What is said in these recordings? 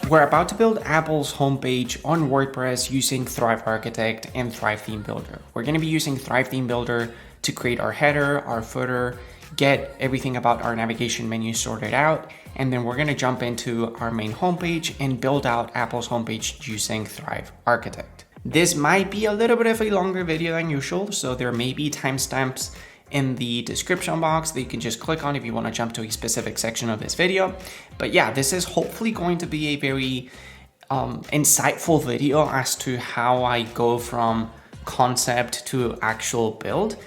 We're about to build Apple's homepage on WordPress using Thrive Architect and Thrive Theme Builder. We're going to be using Thrive Theme Builder to create our header, our footer, get everything about our navigation menu sorted out, and then we're going to jump into our main homepage and build out Apple's homepage using Thrive Architect. This might be a little bit of a longer video than usual, so there may be timestamps in the description box that you can just click on if you want to jump to a specific section of this video. But yeah, this is hopefully going to be a very insightful video as to how I go from concept to actual build.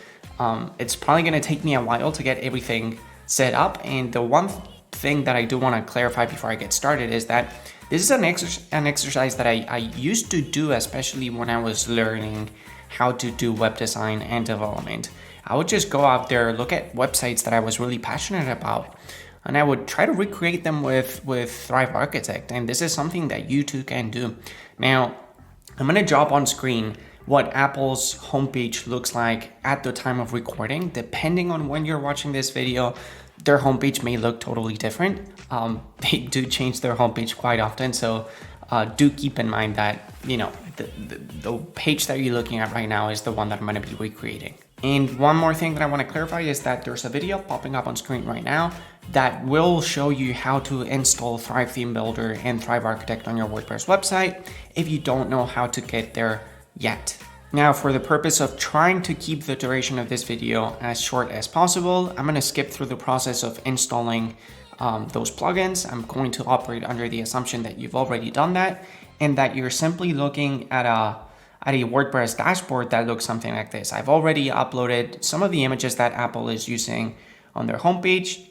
It's probably going to take me a while to get everything set up, and the one thing that I do want to clarify before I get started is that this is an exercise that I used to do, especially when I was learning how to do web design and development. I would just go out there, look at websites that I was really passionate about, and I would try to recreate them with Thrive Architect. And this is something that you too can do. Now, I'm going to drop on screen what Apple's homepage looks like at the time of recording. Depending on when you're watching this video, their homepage may look totally different. They do change their homepage quite often, so do keep in mind that, you know, the page that you're looking at right now is the one that I'm going to be recreating. And one more thing that I want to clarify is that there's a video popping up on screen right now that will show you how to install Thrive Theme Builder and Thrive Architect on your WordPress website if you don't know how to get there yet. Now, for the purpose of trying to keep the duration of this video as short as possible, I'm going to skip through the process of installing those plugins. I'm going to operate under the assumption that you've already done that and that you're simply looking at a WordPress dashboard that looks something like this. I've already uploaded some of the images that Apple is using on their homepage.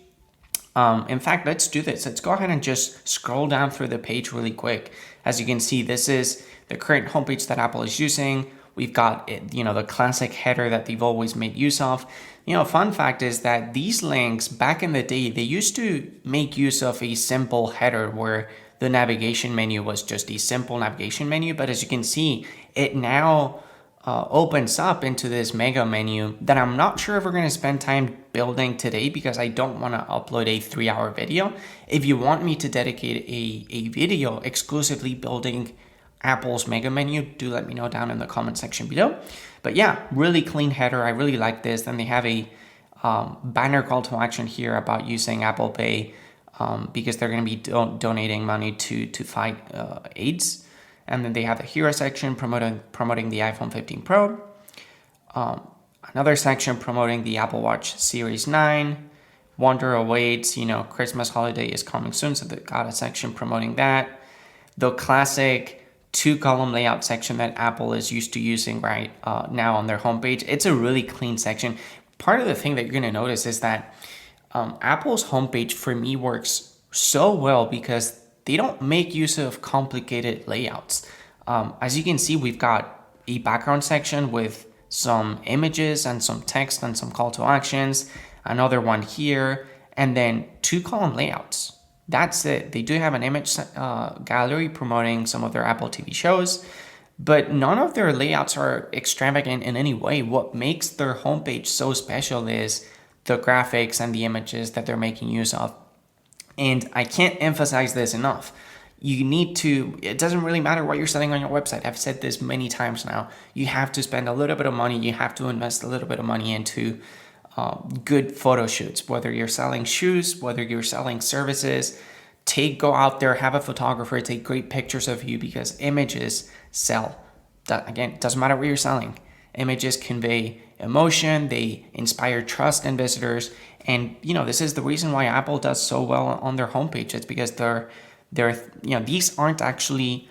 In fact, let's do this. Let's go ahead and just scroll down through the page really quick. As you can see, this is the current homepage that Apple is using. We've got, the classic header that they've always made use of. Fun fact is that these links back in the day, they used to make use of a simple header where the navigation menu was just a simple navigation menu. But as you can see, it now opens up into this mega menu that I'm not sure if we're going to spend time building today because I don't want to upload a 3-hour video. If you want me to dedicate a video exclusively building Apple's mega menu, do let me know down in the comment section below. But yeah, really clean header. I really like this. Then they have a banner call to action here about using Apple Pay because they're going to be donating money to fight AIDS. And then they have a hero section promoting the iPhone 15 Pro. Another section promoting the Apple Watch Series 9. Wonder awaits, Christmas holiday is coming soon, so they got a section promoting that. The classic 2-column layout section that Apple is used to using right now on their homepage. It's a really clean section. Part of the thing that you're going to notice is that Apple's homepage for me works so well because they don't make use of complicated layouts. As you can see, we've got a background section with some images and some text and some call to actions, another one here, and then 2-column layouts. That's it. They do have an image gallery promoting some of their Apple TV shows, but none of their layouts are extravagant in any way. What makes their homepage so special is the graphics and the images that they're making use of. And I can't emphasize this enough. It doesn't really matter what you're selling on your website. I've said this many times now. You have to spend a little bit of money. You have to invest a little bit of money into good photo shoots, whether you're selling shoes, whether you're selling services. Go out there, have a photographer take great pictures of you because images sell. Again, it doesn't matter what you're selling. Images convey emotion, they inspire trust in visitors. And, this is the reason why Apple does so well on their homepage. It's because these aren't actually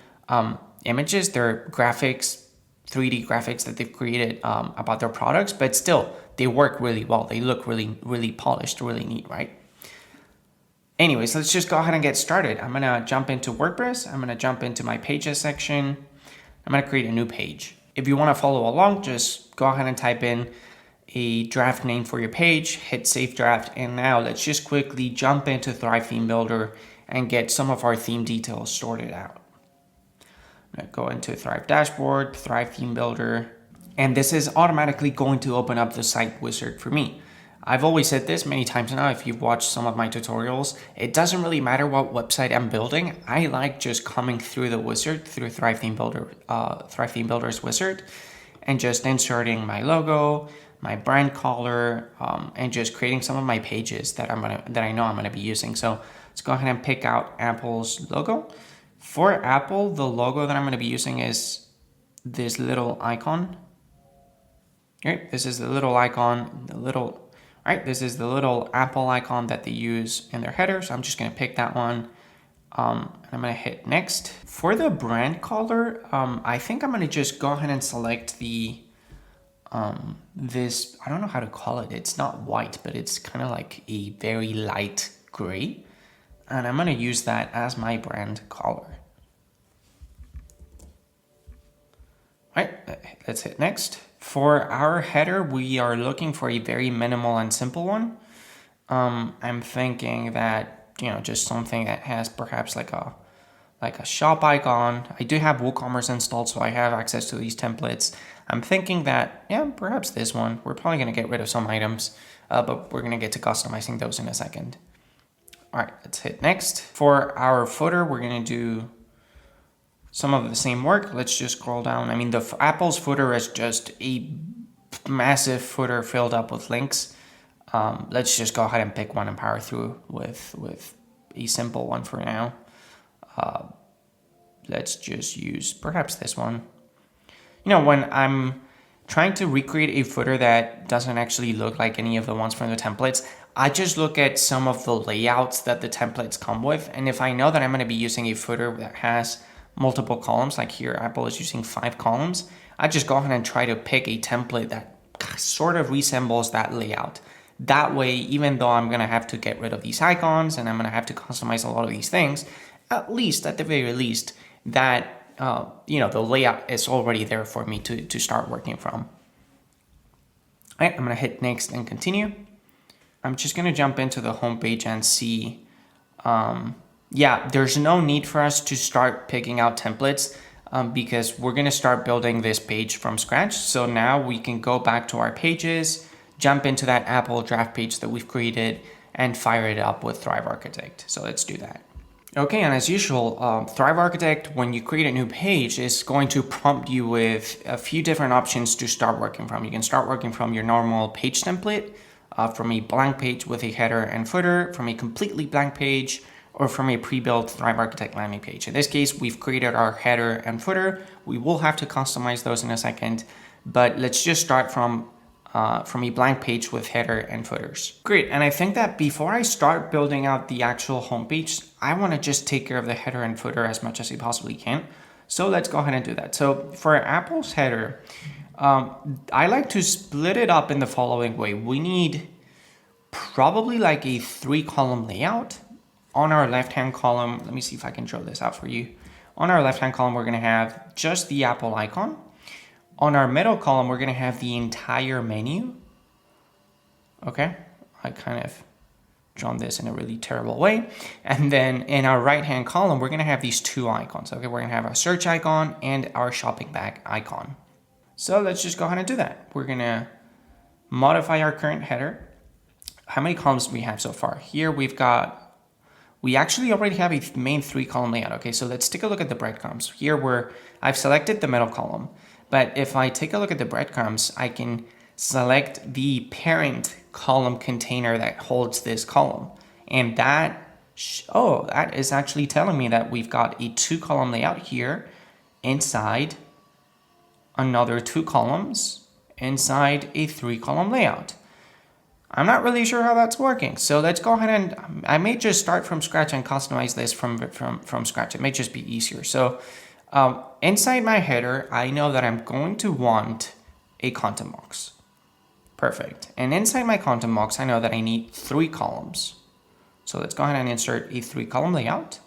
images, they're graphics, 3D graphics that they've created about their products, but still, they work really well. They look really, really polished, really neat, right? Anyways, let's just go ahead and get started. I'm going to jump into WordPress. I'm going to jump into my pages section. I'm going to create a new page. If you want to follow along, just go ahead and type in a draft name for your page, hit save draft, and now let's just quickly jump into Thrive Theme Builder and get some of our theme details sorted out. I'm going to go into Thrive Dashboard, Thrive Theme Builder, and this is automatically going to open up the site wizard for me. I've always said this many times now, if you've watched some of my tutorials, it doesn't really matter what website I'm building. I like just coming through the wizard, through Thrive Theme Builder's wizard, and just inserting my logo, my brand color, and just creating some of my pages that I know I'm gonna be using. So let's go ahead and pick out Apple's logo. For Apple, the logo that I'm gonna be using is this little icon. Right, this is the little icon, this is the little Apple icon that they use in their header. So I'm just gonna pick that one. And I'm gonna hit next. For the brand color, I think I'm gonna just go ahead and select the, this, I don't know how to call it. It's not white, but it's kind of like a very light gray. And I'm gonna use that as my brand color. All right, let's hit next. For our header, we are looking for a very minimal and simple one. I'm thinking that, just something that has perhaps like a shop icon. I do have WooCommerce installed, so I have access to these templates. I'm thinking that, perhaps this one. We're probably gonna get rid of some items, but we're gonna get to customizing those in a second. All right, let's hit next. For our footer, we're gonna do some of the same work. Let's just scroll down. I mean, the Apple's footer is just a massive footer filled up with links. Let's just go ahead and pick one and power through with a simple one for now. Let's just use perhaps this one. When I'm trying to recreate a footer that doesn't actually look like any of the ones from the templates, I just look at some of the layouts that the templates come with. And if I know that I'm going to be using a footer that has multiple columns, like here Apple is using 5 columns, I just go ahead and try to pick a template that sort of resembles that layout. That way, even though I'm gonna have to get rid of these icons and I'm gonna have to customize a lot of these things, at the very least, that the layout is already there for me to start working from. All right, I'm gonna hit next and continue. I'm just gonna jump into the homepage and see. There's no need for us to start picking out templates because we're gonna start building this page from scratch. So now we can go back to our pages, jump into that Apple draft page that we've created, and fire it up with Thrive Architect. So let's do that. Okay, and as usual, Thrive Architect, when you create a new page, is going to prompt you with a few different options to start working from. You can start working from your normal page template, from a blank page with a header and footer, from a completely blank page, or from a pre-built Thrive Architect landing page. In this case, we've created our header and footer. We will have to customize those in a second, but let's just start from a blank page with header and footers. Great, and I think that before I start building out the actual homepage, I wanna just take care of the header and footer as much as I possibly can. So let's go ahead and do that. So for Apple's header, I like to split it up in the following way. We need probably like a 3-column layout. On our left-hand column, let me see if I can draw this out for you. On our left-hand column, we're gonna have just the Apple icon. On our middle column, we're gonna have the entire menu. Okay, I kind of drawn this in a really terrible way. And then in our right-hand column, we're gonna have these 2 icons. Okay, we're gonna have our search icon and our shopping bag icon. So let's just go ahead and do that. We're gonna modify our current header. How many columns do we have so far? Here we actually already have a main 3-column layout. Okay, so let's take a look at the breadcrumbs. Here I've selected the middle column, but if I take a look at the breadcrumbs, I can select the parent column container that holds this column. And that is actually telling me that we've got a 2-column layout here inside another 2 columns inside a 3-column layout. I'm not really sure how that's working. So let's go ahead and I may just start from scratch and customize this from scratch. It may just be easier. So inside my header, I know that I'm going to want a content box. Perfect. And inside my content box, I know that I need 3 columns. So let's go ahead and insert a 3-column layout.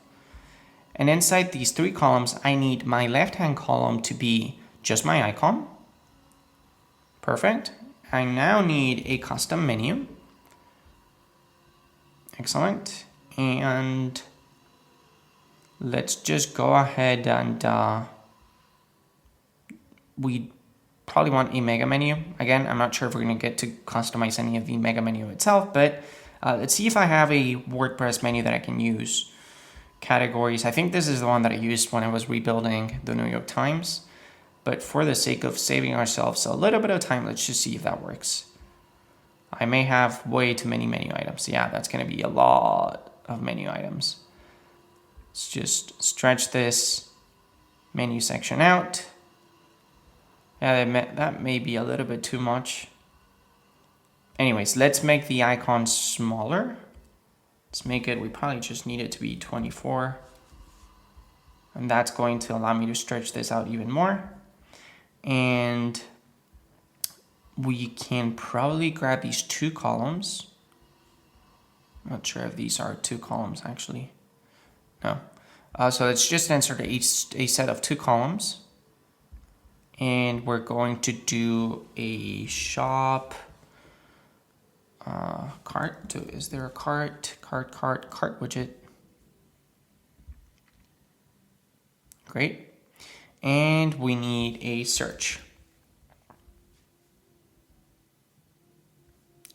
And inside these 3 columns, I need my left-hand column to be just my icon. Perfect. I now need a custom menu. Excellent. And let's just go ahead and we probably want a mega menu. Again, I'm not sure if we're going to get to customize any of the mega menu itself, but let's see if I have a WordPress menu that I can use. Categories. I think this is the one that I used when I was rebuilding the New York Times. But for the sake of saving ourselves a little bit of time, let's just see if that works. I may have way too many menu items. Yeah, that's going to be a lot of menu items. Let's just stretch this menu section out. Yeah, that may be a little bit too much. Anyways, let's make the icon smaller. Let's make it, we probably just need it to be 24. And that's going to allow me to stretch this out even more. And we can probably grab these 2 columns. I'm not sure if these are 2 columns actually. No. So let's just insert a set of 2 columns. And we're going to do a shop cart. Is there a cart widget? Great. And we need a search.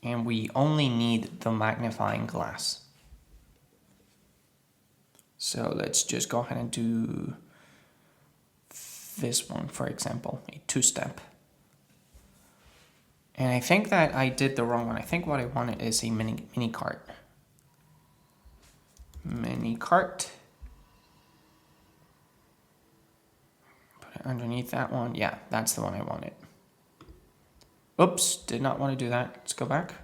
And we only need the magnifying glass. So let's just go ahead and do this one, for example, a 2-step. And I think that I did the wrong one. I think what I wanted is a mini cart. Mini cart. Put it underneath that one. Yeah, that's the one I wanted. Oops, did not want to do that. Let's go back.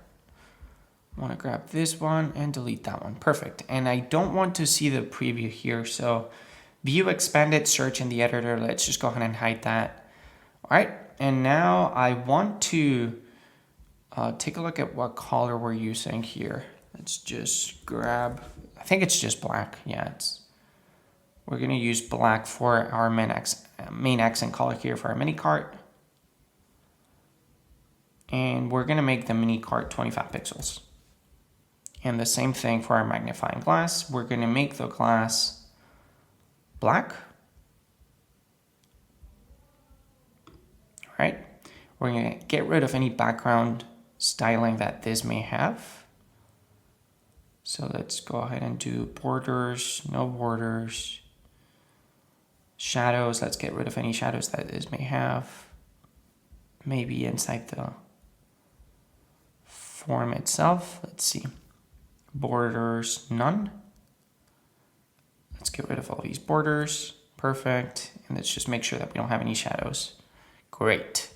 I want to grab this one and delete that one. Perfect. And I don't want to see the preview here. So view expanded search in the editor. Let's just go ahead and hide that. All right. And now I want to take a look at what color we're using here. Let's just grab, I think it's just black. Yeah, we're going to use black for our main accent color here for our mini cart. And we're going to make the mini cart 25 pixels. And the same thing for our magnifying glass. We're going to make the glass black. All right. We're going to get rid of any background styling that this may have. So let's go ahead and do borders, no borders. Shadows, let's get rid of any shadows that this may have. Maybe inside the form itself. Let's see. Borders, none. Let's get rid of all these borders. Perfect. And let's just make sure that we don't have any shadows. Great.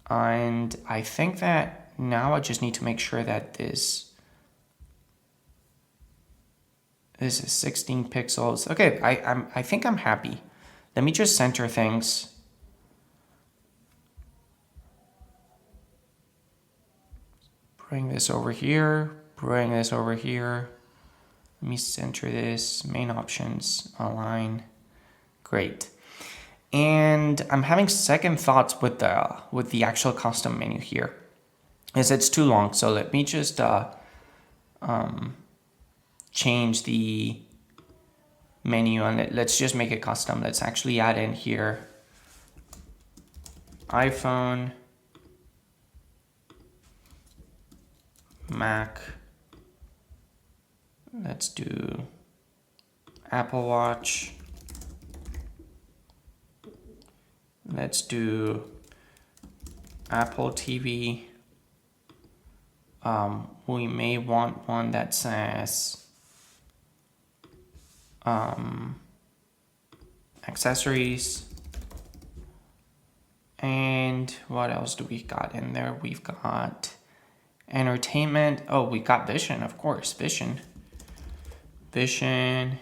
And I think that now I just need to make sure that this is 16 pixels. Okay, I think I'm happy. Let me just center things. Bring this over here, bring this over here. Let me center this, main options, align. Great. And I'm having second thoughts with the actual custom menu here, as it's too long. So let me just change the menu and let's just make it custom. Let's actually add in here iPhone, Mac. Let's do Apple Watch. Let's do Apple TV. We may want one that says accessories. And what else do we got in there? We've got entertainment. Oh, we got vision, of course, vision. Vision,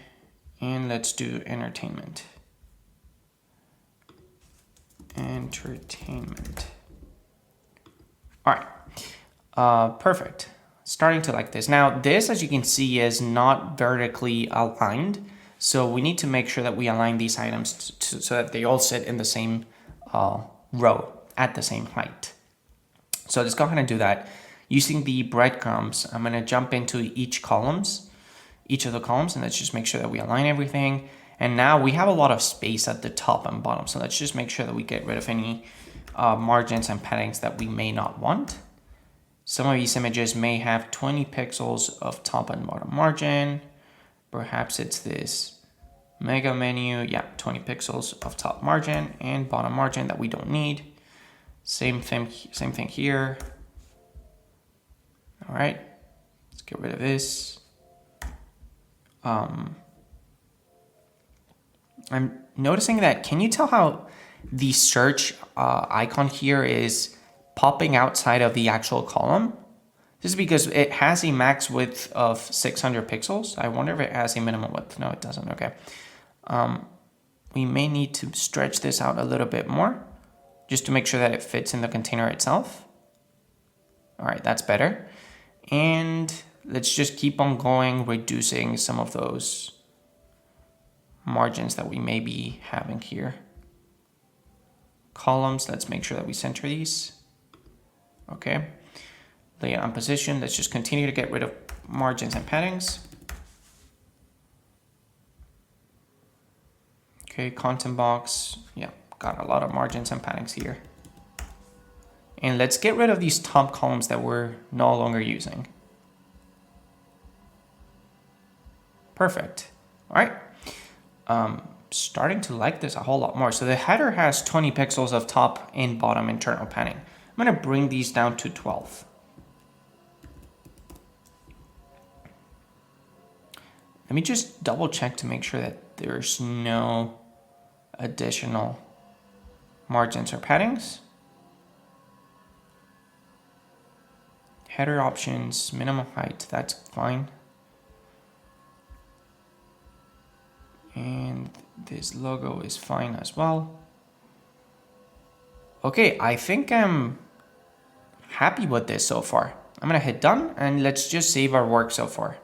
and let's do entertainment. Entertainment. All right, perfect. Starting to like this. Now this, as you can see, is not vertically aligned. So we need to make sure that we align these items so that they all sit in the same row at the same height. So let's go ahead and do that. Using the breadcrumbs, I'm gonna jump into each of the columns, and let's just make sure that we align everything. And now we have a lot of space at the top and bottom. So let's just make sure that we get rid of any margins and paddings that we may not want. Some of these images may have 20 pixels of top and bottom margin. Perhaps it's this mega menu. Yeah, 20 pixels of top margin and bottom margin that we don't need. Same thing here. All right, let's get rid of this. I'm noticing that, can you tell how the search icon here is popping outside of the actual column? This is because it has a max width of 600 pixels. I wonder if it has a minimum width. No, it doesn't. Okay. We may need to stretch this out a little bit more just to make sure that it fits in the container itself. All right, that's better. And let's just keep on going, reducing some of those margins that we may be having here. Columns, let's make sure that we center these. Okay. Layout and position, let's just continue to get rid of margins and paddings. Okay, content box, yeah, got a lot of margins and paddings here. And let's get rid of these top columns that we're no longer using. Perfect. All right. Starting to like this a whole lot more. So the header has 20 pixels of top and bottom internal padding. I'm going to bring these down to 12. Let me just double check to make sure that there's no additional margins or paddings. Header options, minimum height, that's fine. And this logo is fine as well. Okay, I think I'm happy with this so far. I'm gonna hit done and let's just save our work so far.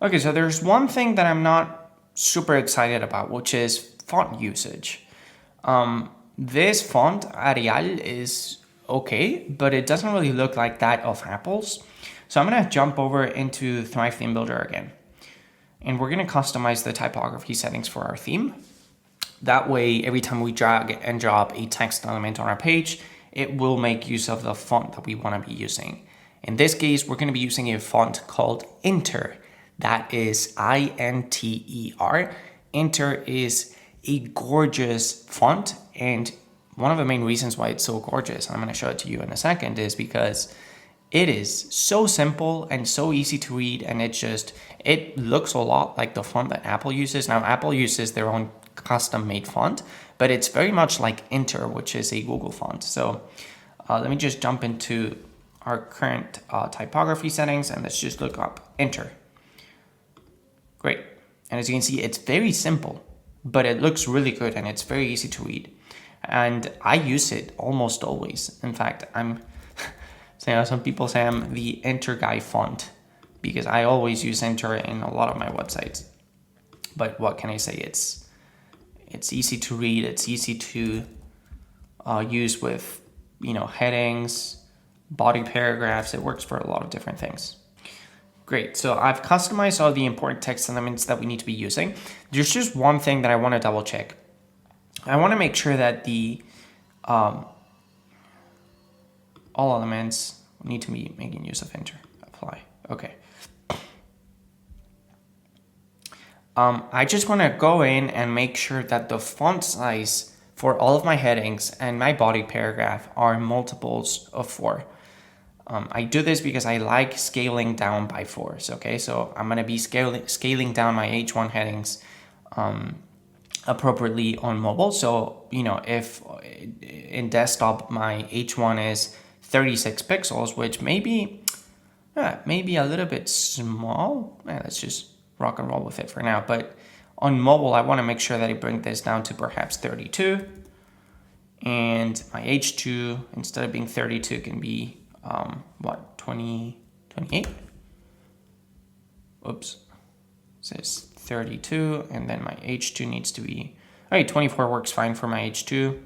Okay, so there's one thing that I'm not super excited about, which is font usage. This font, Arial, is okay, but it doesn't really look like that of Apple's. So I'm gonna jump over into Thrive Theme Builder again. And we're gonna customize the typography settings for our theme. That way, every time we drag and drop a text element on our page, it will make use of the font that we wanna be using. In this case, we're gonna be using a font called Inter. That is I-N-T-E-R. Inter is a gorgeous font, and one of the main reasons why it's so gorgeous, and I'm going to show it to you in a second, is because it is so simple and so easy to read, and it looks a lot like the font that Apple uses. Now, Apple uses their own custom-made font, but it's very much like Inter, which is a Google font. So let me just jump into our current typography settings, and let's just look up Inter. Great. And as you can see, it's very simple, but it looks really good and it's very easy to read. And I use it almost always. In fact, some people say I'm the Inter guy font because I always use Inter in a lot of my websites. But what can I say? It's easy to read. It's easy to use with, headings, body paragraphs. It works for a lot of different things. Great, so I've customized all the important text elements that we need to be using. There's just one thing that I want to double check. I want to make sure that the all elements need to be making use of Inter. Apply. Okay. I just want to go in and make sure that the font size for all of my headings and my body paragraph are multiples of 4. I do this because I like scaling down by 4s, okay? So I'm gonna be scaling down my H1 headings appropriately on mobile. So, if in desktop my H1 is 36 pixels, which may be a little bit small, let's just rock and roll with it for now. But on mobile, I wanna make sure that I bring this down to perhaps 32. And my H2, instead of being 32, can be 28? Oops, it says 32, and then my H2 needs to be, all right, 24 works fine for my H2.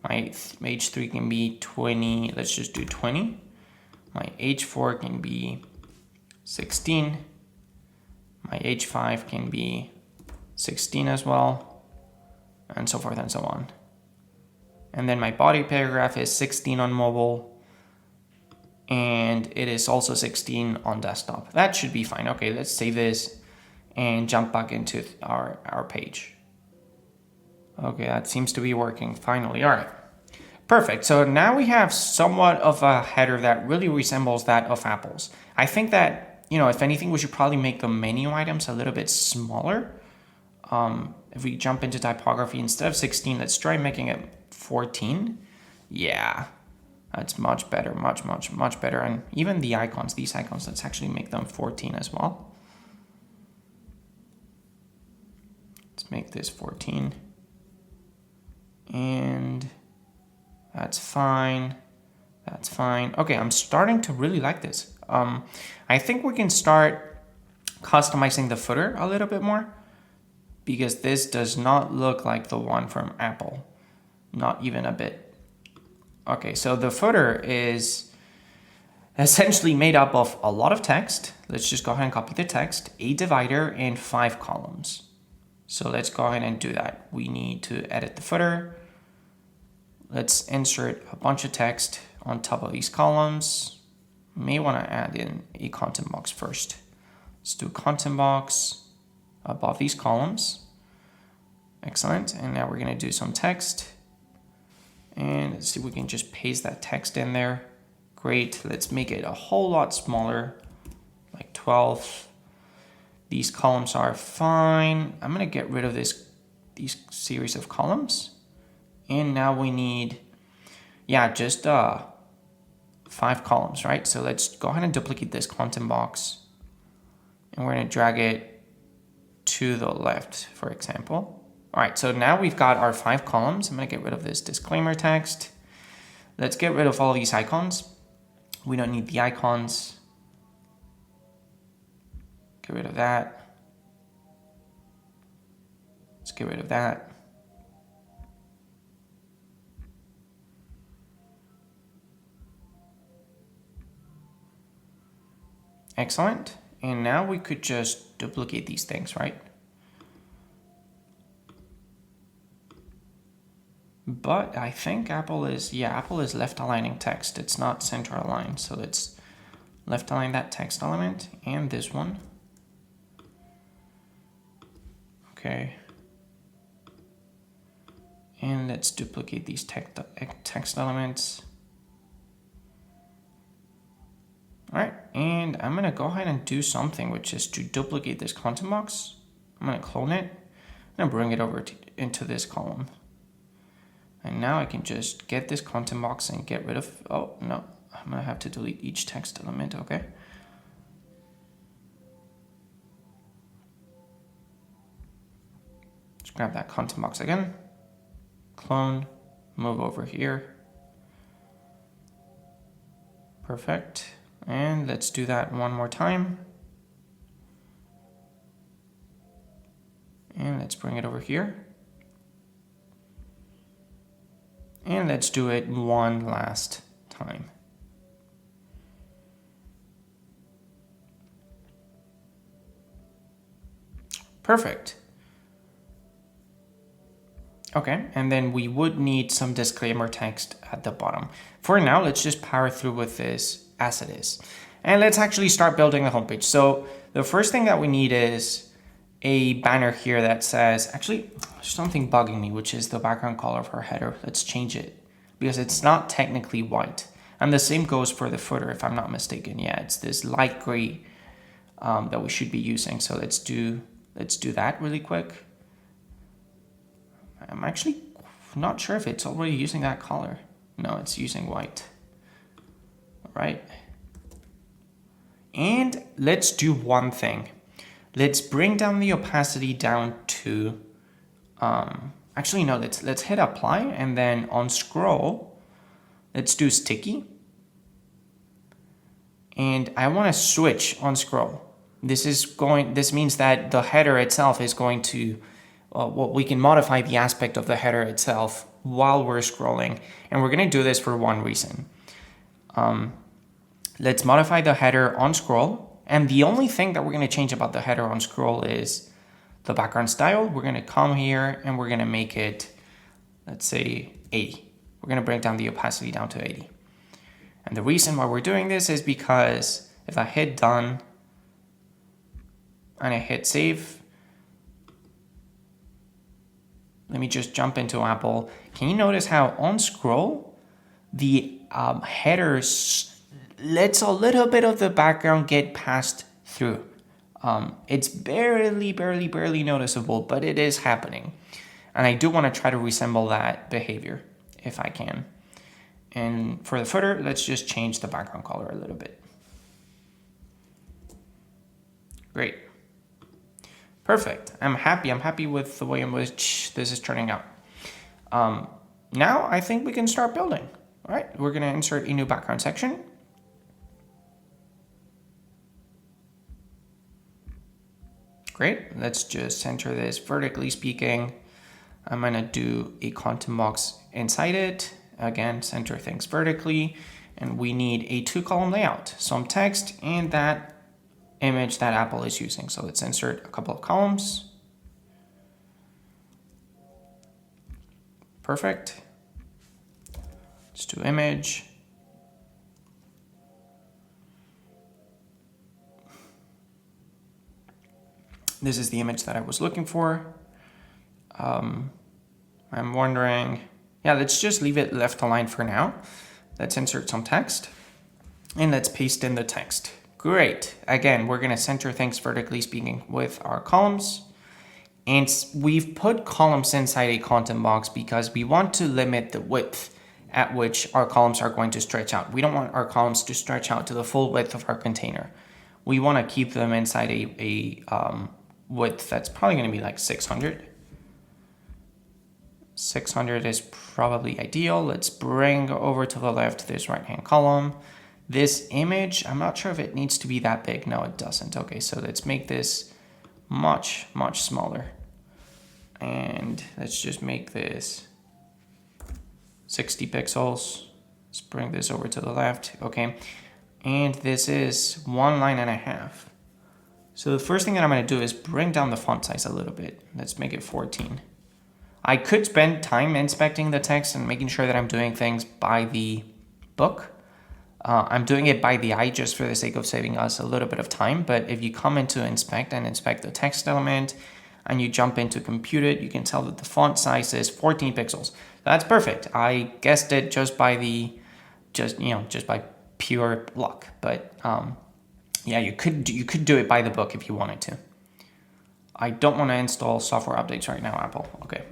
My H3 can be 20, let's just do 20. My H4 can be 16. My H5 can be 16 as well, and so forth and so on. And then my body paragraph is 16 on mobile. And it is also 16 on desktop. That should be fine. Okay, let's save this and jump back into our page. Okay, that seems to be working finally. All right, perfect. So now we have somewhat of a header that really resembles that of Apple's. I think that, you know, if anything, we should probably make the menu items a little bit smaller. If we jump into typography, instead of 16, let's try making it 14. Yeah, that's much better, much better. And even the icons, these icons, let's actually make them 14 as well. Let's make this 14. And that's fine. That's fine. Okay, I'm starting to really like this. I think we can start customizing the footer a little bit more, because this does not look like the one from Apple. Not even a bit. Okay, so the footer is essentially made up of a lot of text. Let's just go ahead and copy the text, a divider, and 5 columns. So let's go ahead and do that. We need to edit the footer. Let's insert a bunch of text on top of these columns. May want to add in a content box first. Let's do content box above these columns. Excellent. And now we're going to do some text. And let's see if we can just paste that text in there. Great. Let's make it a whole lot smaller, like 12. These columns are fine. I'm going to get rid of these series of columns. And now we need, yeah, just 5 columns, right? So let's go ahead and duplicate this content box. And we're going to drag it to the left, for example. All right, so now we've got our 5 columns. I'm going to get rid of this disclaimer text. Let's get rid of all these icons. We don't need the icons. Get rid of that. Let's get rid of that. Excellent. And now we could just duplicate these things, right? But I think Apple is left aligning text. It's not center aligned. So let's left align that text element and this one. Okay. And let's duplicate these text elements. All right, and I'm gonna go ahead and do something, which is to duplicate this content box. I'm gonna clone it and bring it over into this column. And now I can just get this content box and get rid of, oh no, I'm gonna have to delete each text element, okay. Let's grab that content box again, clone, move over here. Perfect. And let's do that one more time. And let's bring it over here. And let's do it one last time. Perfect. Okay, and then we would need some disclaimer text at the bottom. For now, let's just power through with this as it is. And let's actually start building the homepage. So the first thing that we need is a banner here that says, actually, there's something bugging me, which is the background color of our header. Let's change it because it's not technically white. And the same goes for the footer, if I'm not mistaken. Yeah, it's this light gray that we should be using. So let's do that really quick. I'm actually not sure if it's already using that color. No, it's using white. All right. And let's do one thing. Let's bring down the opacity down to, actually no, let's hit apply, and then on scroll, let's do sticky. And I want to switch on scroll. This means that the header itself is going to, we can modify the aspect of the header itself while we're scrolling. And we're going to do this for one reason. Let's modify the header on scroll. And the only thing that we're going to change about the header on scroll is the background style. We're going to come here and we're going to make it, let's say 80. we're going to bring down the opacity down to 80. And the reason why we're doing this is because if I hit done and I hit save, let me just jump into Apple. Can you notice how on scroll, the header lets a little bit of the background get passed through? It's barely noticeable, but it is happening. And I do want to try to resemble that behavior if I can. And for the footer, let's just change the background color a little bit. Great. Perfect. I'm happy with the way in which this is turning out. Now I think we can start building. All right, we're going to insert a new background section. Great. Let's just center this vertically speaking. I'm going to do a content box inside it. Again, center things vertically. And we need a 2-column layout, some text and that image that Apple is using. So let's insert a couple of columns. Perfect. Let's do image. This is the image that I was looking for. I'm wondering, yeah, let's just leave it left aligned for now. Let's insert some text and let's paste in the text. Great. Again, we're going to center things vertically speaking with our columns. And we've put columns inside a content box because we want to limit the width at which our columns are going to stretch out. We don't want our columns to stretch out to the full width of our container. We want to keep them inside a width that's probably going to be like 600. 600 is probably ideal. Let's bring over to the left this right-hand column. This image, I'm not sure if it needs to be that big. No, it doesn't. Okay, so let's make this much smaller. And let's just make this 60 pixels. Let's bring this over to the left. Okay, and this is 1.5 lines. So the first thing that I'm going to do is bring down the font size a little bit. Let's make it 14. I could spend time inspecting the text and making sure that I'm doing things by the book. I'm doing it by the eye just for the sake of saving us a little bit of time. But if you come into inspect the text element and you jump into compute it, you can tell that the font size is 14 pixels. That's perfect. I guessed it just by by pure luck. But yeah, you could do it by the book if you wanted to. I don't want to install software updates right now, Apple. Okay.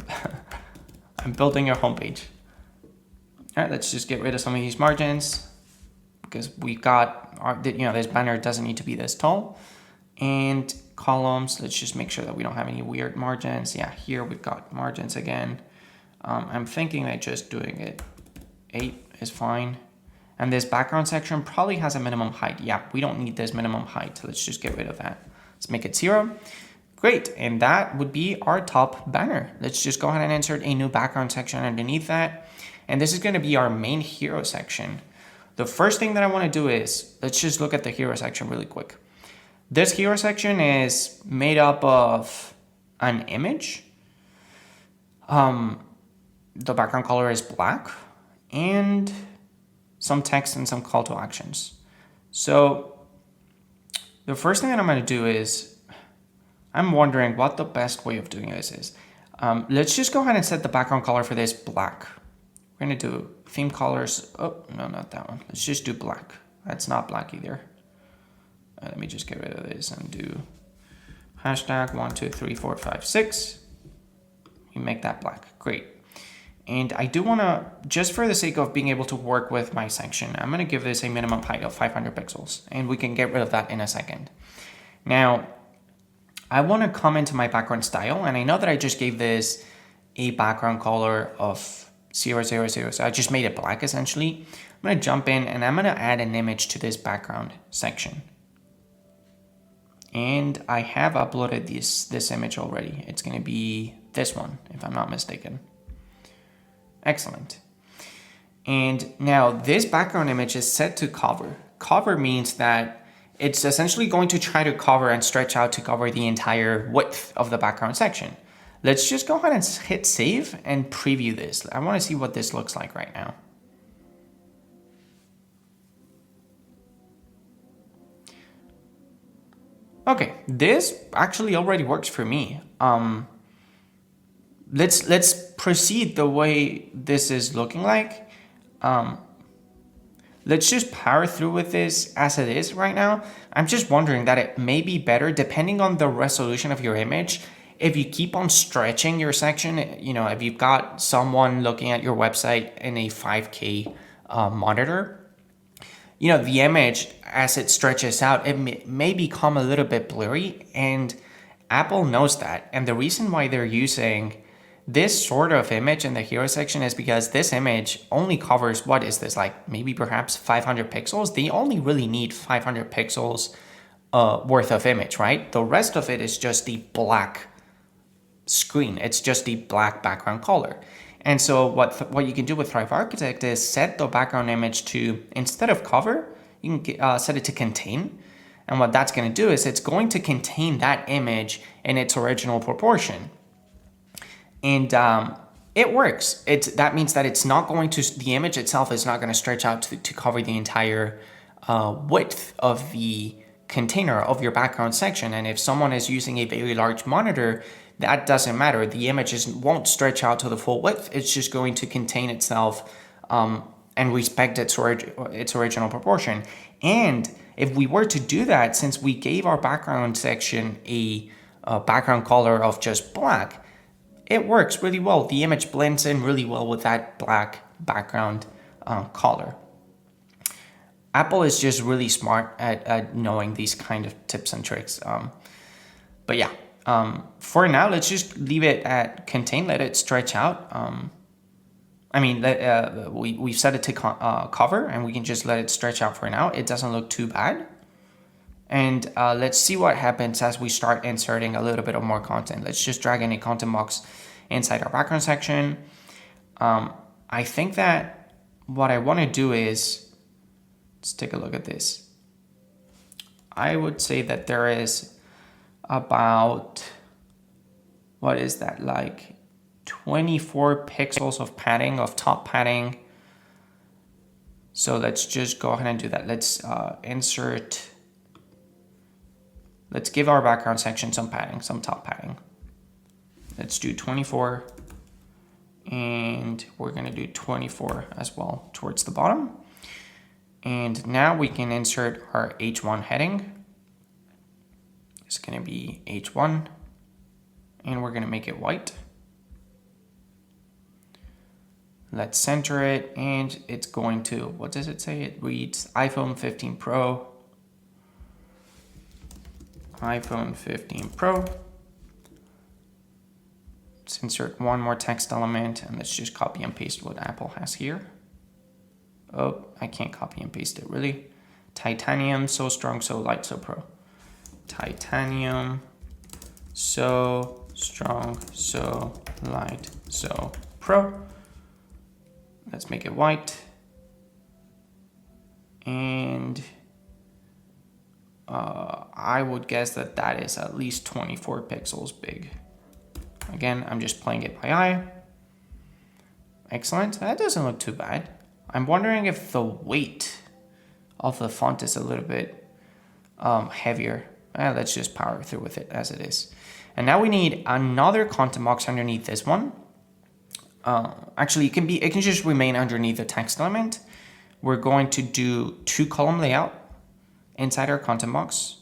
I'm building your homepage. All right, let's just get rid of some of these margins because we've got this banner doesn't need to be this tall. And columns, let's just make sure that we don't have any weird margins. Yeah, here we've got margins again. I'm thinking that just doing it 8 is fine. And this background section probably has a minimum height. Yeah, we don't need this minimum height. Let's just get rid of that. Let's make it 0. Great, and that would be our top banner. Let's just go ahead and insert a new background section underneath that. And this is going to be our main hero section. The first thing that I want to do is, let's just look at the hero section really quick. This hero section is made up of an image. The background color is black and some text and some call to actions. So the first thing that I'm going to do is, I'm wondering what the best way of doing this is. Let's just go ahead and set the background color for this black. We're going to do theme colors. Oh, no, not that one. Let's just do black. That's not black either. Let me just get rid of this and do hashtag 1, 2, 3, 4, 5, 6. We make that black. Great. And I do want to, just for the sake of being able to work with my section, I'm going to give this a minimum height of 500 pixels. And we can get rid of that in a second. Now, I want to come into my background style, and I know that I just gave this a background color of 000, so I just made it black essentially. I'm going to jump in and I'm going to add an image to this background section. And I have uploaded this image already. It's going to be this one, if I'm not mistaken. Excellent. And now this background image is set to cover. Cover means that it's essentially going to try to cover and stretch out to cover the entire width of the background section. Let's just go ahead and hit save and preview this. I want to see what this looks like right now. Okay, this actually already works for me. Let's proceed the way this is looking like. Let's just power through with this as it is right now. I'm just wondering that it may be better depending on the resolution of your image. If you keep on stretching your section, you know, if you've got someone looking at your website in a 5K monitor, you know, the image as it stretches out, it may become a little bit blurry, and Apple knows that. And the reason why they're using this sort of image in the hero section is because this image only covers, what is this, like maybe perhaps 500 pixels? They only really need 500 pixels worth of image, right? The rest of it is just the black screen. It's just the black background color. And so what you can do with Thrive Architect is set the background image to, instead of cover, you can set it to contain. And what that's going to do is it's going to contain that image in its original proportion. And it works. That means that it's not going to, the image itself is not going to stretch out to cover the entire width of the container of your background section. And if someone is using a very large monitor, that doesn't matter. The image won't stretch out to the full width. It's just going to contain itself and respect its original proportion. And if we were to do that, since we gave our background section a background color of just black, it works really well. The image blends in really well with that black background color. Apple is just really smart at knowing these kind of tips and tricks. But yeah, for now, let's just leave it at contain, let it stretch out. We've set it to cover, and we can just let it stretch out for now. It doesn't look too bad. And let's see what happens as we start inserting a little bit of more content. Let's just drag in a content box inside our background section. I think that what I want to do is, let's take a look at this. I would say that there is about, what is that, like 24 pixels of padding, of top padding. So let's just go ahead and do that. Let's insert, let's give our background section some padding, some top padding. Let's do 24, and we're gonna do 24 as well towards the bottom. And now we can insert our H1 heading. It's gonna be H1, and we're gonna make it white. Let's center it, and it's going to, what does it say? It reads iPhone 15 Pro. iPhone 15 Pro. Let's insert one more text element, and let's just copy and paste what Apple has here. Oh, I can't copy and paste it, really. Titanium, so strong, so light, so pro. Titanium, so strong, so light, so pro. Let's make it white. And I would guess that that is at least 24 pixels big. Again, I'm just playing it by eye. Excellent. That doesn't look too bad. I'm wondering if the weight of the font is a little bit heavier. Let's just power through with it as it is. And now we need another content box underneath this one. Actually, it can just remain underneath the text element. We're going to do 2-column layout inside our content box.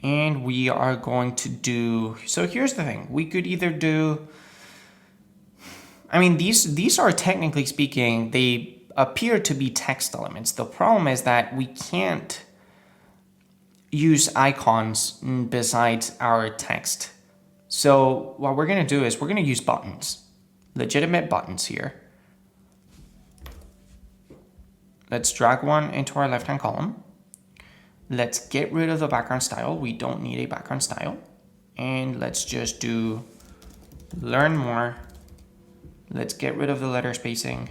And we are going to do, so here's the thing. We could either do, I mean, these are technically speaking, they appear to be text elements. The problem is that we can't use icons besides our text. So what we're going to do is we're going to use buttons, legitimate buttons here. Let's drag one into our left-hand column. Let's get rid of the background style. We don't need a background style. And let's just do learn more. Let's get rid of the letter spacing.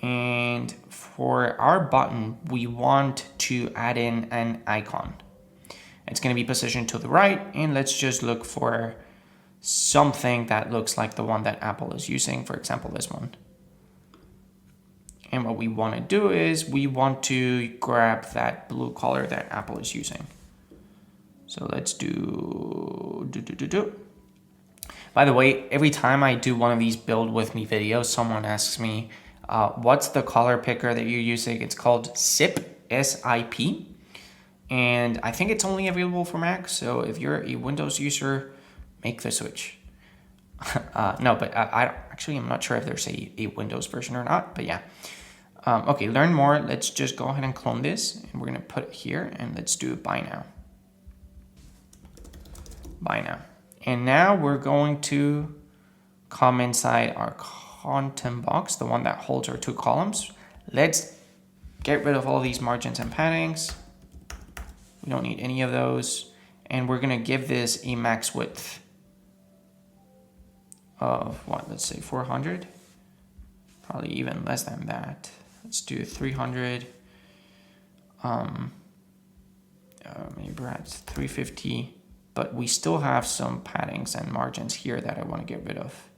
And for our button, we want to add in an icon. It's going to be positioned to the right, and let's just look for something that looks like the one that Apple is using, for example, this one. And what we want to do is we want to grab that blue color that Apple is using. So let's do. By the way, every time I do one of these build with me videos, someone asks me, what's the color picker that you're using? It's called SIP, S-I-P. And I think it's only available for Mac. So if you're a Windows user, make the switch. No, but I'm not sure if there's a Windows version or not, but yeah. Okay, learn more. Let's just go ahead and clone this, and we're gonna put it here, and let's do buy now. Buy now. And now we're going to come inside our content box, the one that holds our 2 columns. Let's get rid of all these margins and paddings. We don't need any of those. And we're gonna give this a max width of what, let's say 400, probably even less than that. Let's do 300, maybe perhaps 350, but we still have some paddings and margins here that I want to get rid of.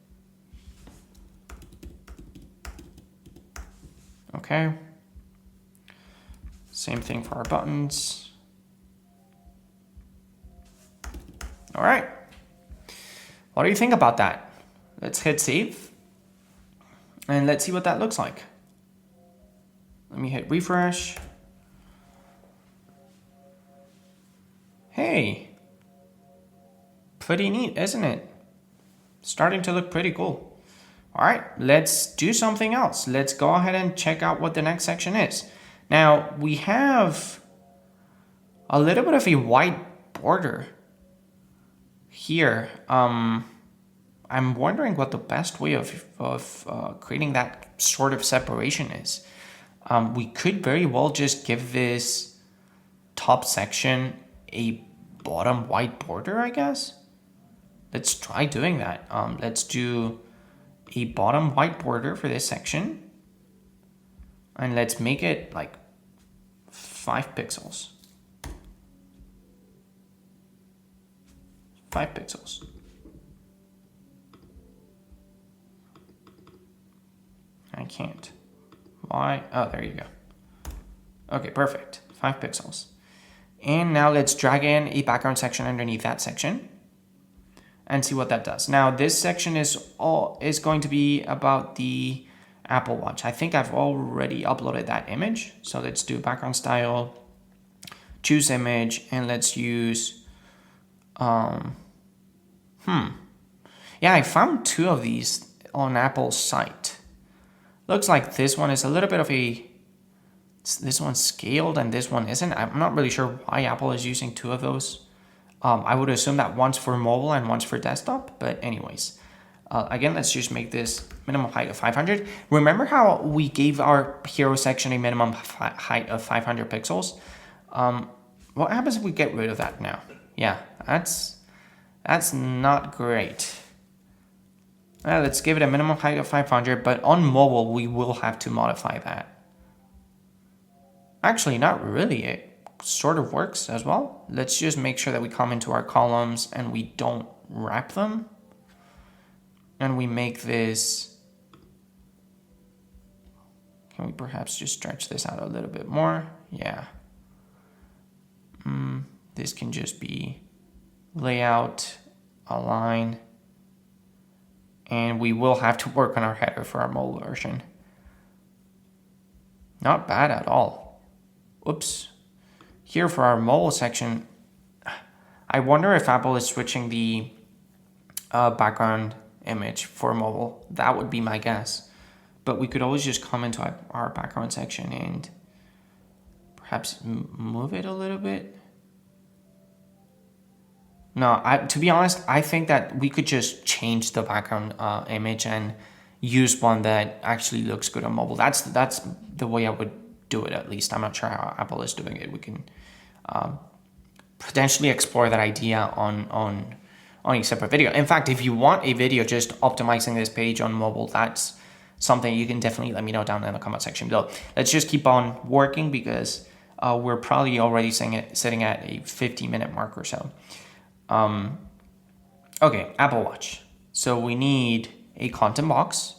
Okay. Same thing for our buttons. All right. What do you think about that? Let's hit save. And let's see what that looks like. Let me hit refresh. Hey. Pretty neat, isn't it? Starting to look pretty cool. All right, let's do something else. Let's go ahead and check out what the next section is. Now, we have a little bit of a white border here. I'm wondering what the best way of creating that sort of separation is. We could very well just give this top section a bottom white border, I guess. Let's try doing that. Let's do a bottom white border for this section. And let's make it like 5 pixels. 5 pixels. I can't. Why? Oh, there you go. Okay, perfect. 5 pixels. And now let's drag in a background section underneath that section and see what that does. Now this section is going to be about the Apple Watch. I think I've already uploaded that image. So let's do background style, choose image, and let's use, yeah, I found 2 of these on Apple's site. Looks like this one is a little bit of this one's scaled and this one isn't. I'm not really sure why Apple is using 2 of those. I would assume that one's for mobile and one's for desktop, but anyways. Again, let's just make this minimum height of 500. Remember how we gave our hero section a minimum height of 500 pixels? What happens if we get rid of that now? Yeah, that's not great. Let's give it a minimum height of 500, but on mobile, we will have to modify that. Actually, not really. It sort of works as well. Let's just make sure that we come into our columns and we don't wrap them. And we make this, can we perhaps just stretch this out a little bit more? Yeah. This can just be layout, align, and we will have to work on our header for our mobile version. Not bad at all. Oops. Here for our mobile section, I wonder if Apple is switching the background image for mobile. That would be my guess. But we could always just come into our background section and perhaps move it a little bit. No, to be honest, I think that we could just change the background image and use one that actually looks good on mobile. That's the way I would do it, at least. I'm not sure how Apple is doing it. We can potentially explore that idea on a separate video. In fact, if you want a video just optimizing this page on mobile, that's something you can definitely let me know down in the comment section below. Let's just keep on working because we're probably already sitting at a 50-minute mark or so. Okay, Apple Watch. So we need a content box.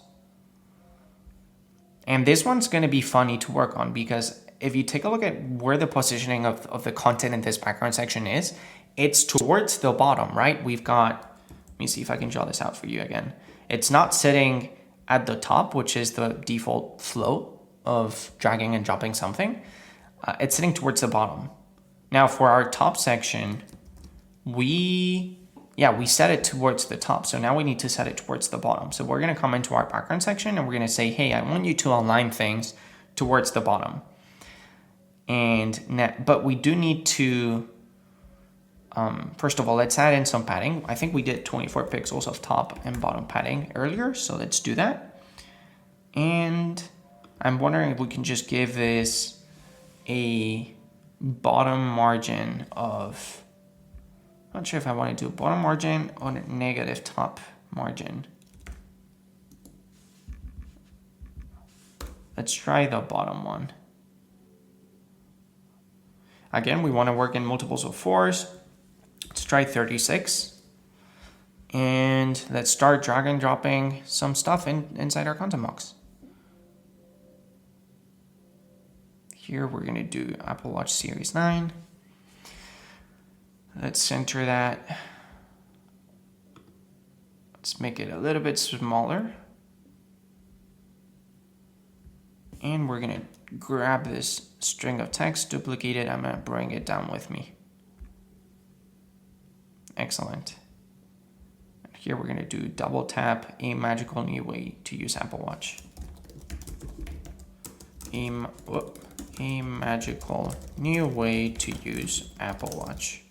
And this one's going to be funny to work on because if you take a look at where the positioning of the content in this background section is, it's towards the bottom, right? We've got, let me see if I can draw this out for you again. It's not sitting at the top, which is the default flow of dragging and dropping something. It's sitting towards the bottom. Now for our top section, we set it towards the top. So now we need to set it towards the bottom. So we're going to come into our background section and we're going to say, hey, I want you to align things towards the bottom. But we do need to, first of all, let's add in some padding. I think we did 24 pixels of top and bottom padding earlier. So let's do that. And I'm wondering if we can just give this a bottom margin of, not sure if I want to do a bottom margin or a negative top margin. Let's try the bottom one. Again, we want to work in multiples of 4s. Let's try 36. And let's start drag and dropping some stuff inside our content box. Here we're going to do Apple Watch Series 9. Let's center that. Let's make it a little bit smaller. And we're going to grab this string of text, duplicate it. I'm going to bring it down with me. Excellent. And here we're going to do double tap, a magical new way to use Apple Watch. A magical new way to use Apple Watch.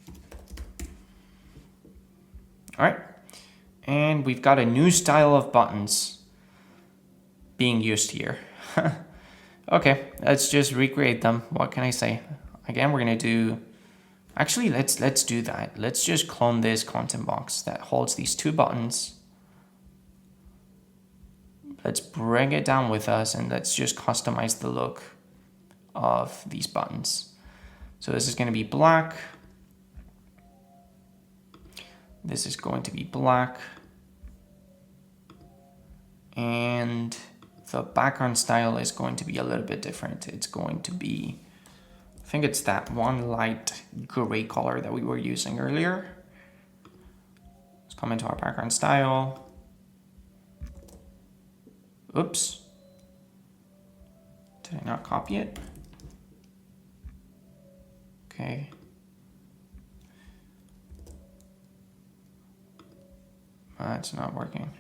All right, and we've got a new style of buttons being used here. Okay, let's just recreate them. What can I say? Again, we're gonna do, actually, let's do that. Let's just clone this content box that holds these two buttons. Let's bring it down with us and let's just customize the look of these buttons. So this is gonna be black. This is going to be black. And the background style is going to be a little bit different. It's going to be, I think it's that one light gray color that we were using earlier. Let's come into our background style. Oops. Did I not copy it? Okay. It's not working.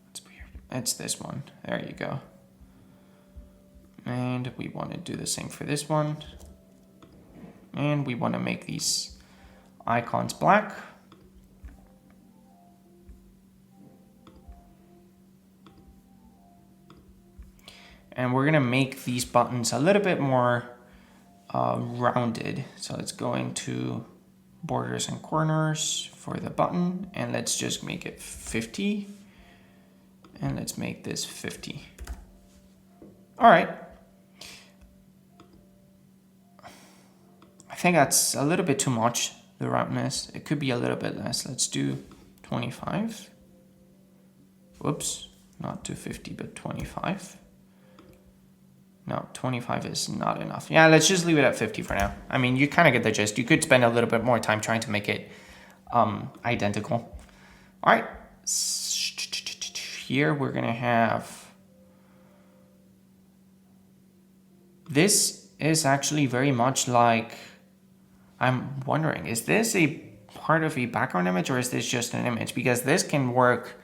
That's weird. It's this one. There you go. And we want to do the same for this one. And we want to make these icons black. And we're going to make these buttons a little bit more rounded. So let's go into borders and corners for the button, and let's just make it 50. And let's make this 50. All right. I think that's a little bit too much, the roundness. It could be a little bit less. Let's do 25. Whoops, not 250, but 25. No, 25 is not enough. Yeah, let's just leave it at 50 for now. I mean, you kind of get the gist. You could spend a little bit more time trying to make it identical. All right. Here we're going to have... This is actually very much like... I'm wondering, is this a part of a background image or is this just an image? Because this can work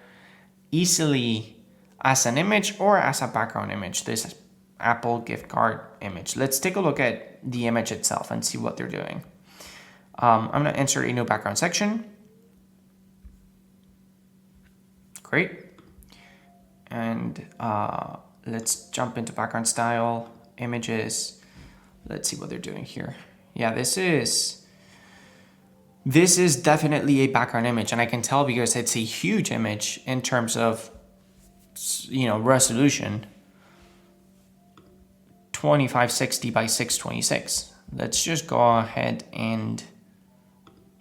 easily as an image or as a background image. This Apple gift card image. Let's take a look at the image itself and see what they're doing. I'm going to insert a new background section. Great. And let's jump into background style, images. Let's see what they're doing here. Yeah, this is definitely a background image, and I can tell because it's a huge image in terms of, resolution. 2560 by 626. Let's just go ahead and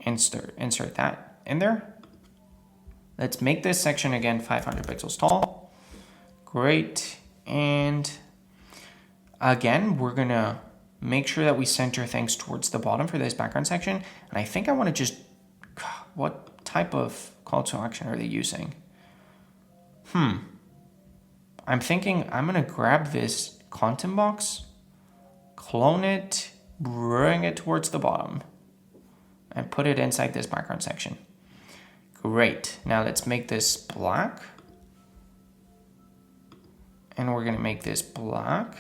insert that in there. Let's make this section again 500 pixels tall. Great. And again, we're gonna make sure that we center things towards the bottom for this background section. And I think I want to just, what type of call to action are they using? I'm thinking I'm gonna grab this content box, clone it, bring it towards the bottom, and put it inside this background section. Great. Now let's make this black. And we're gonna make this black.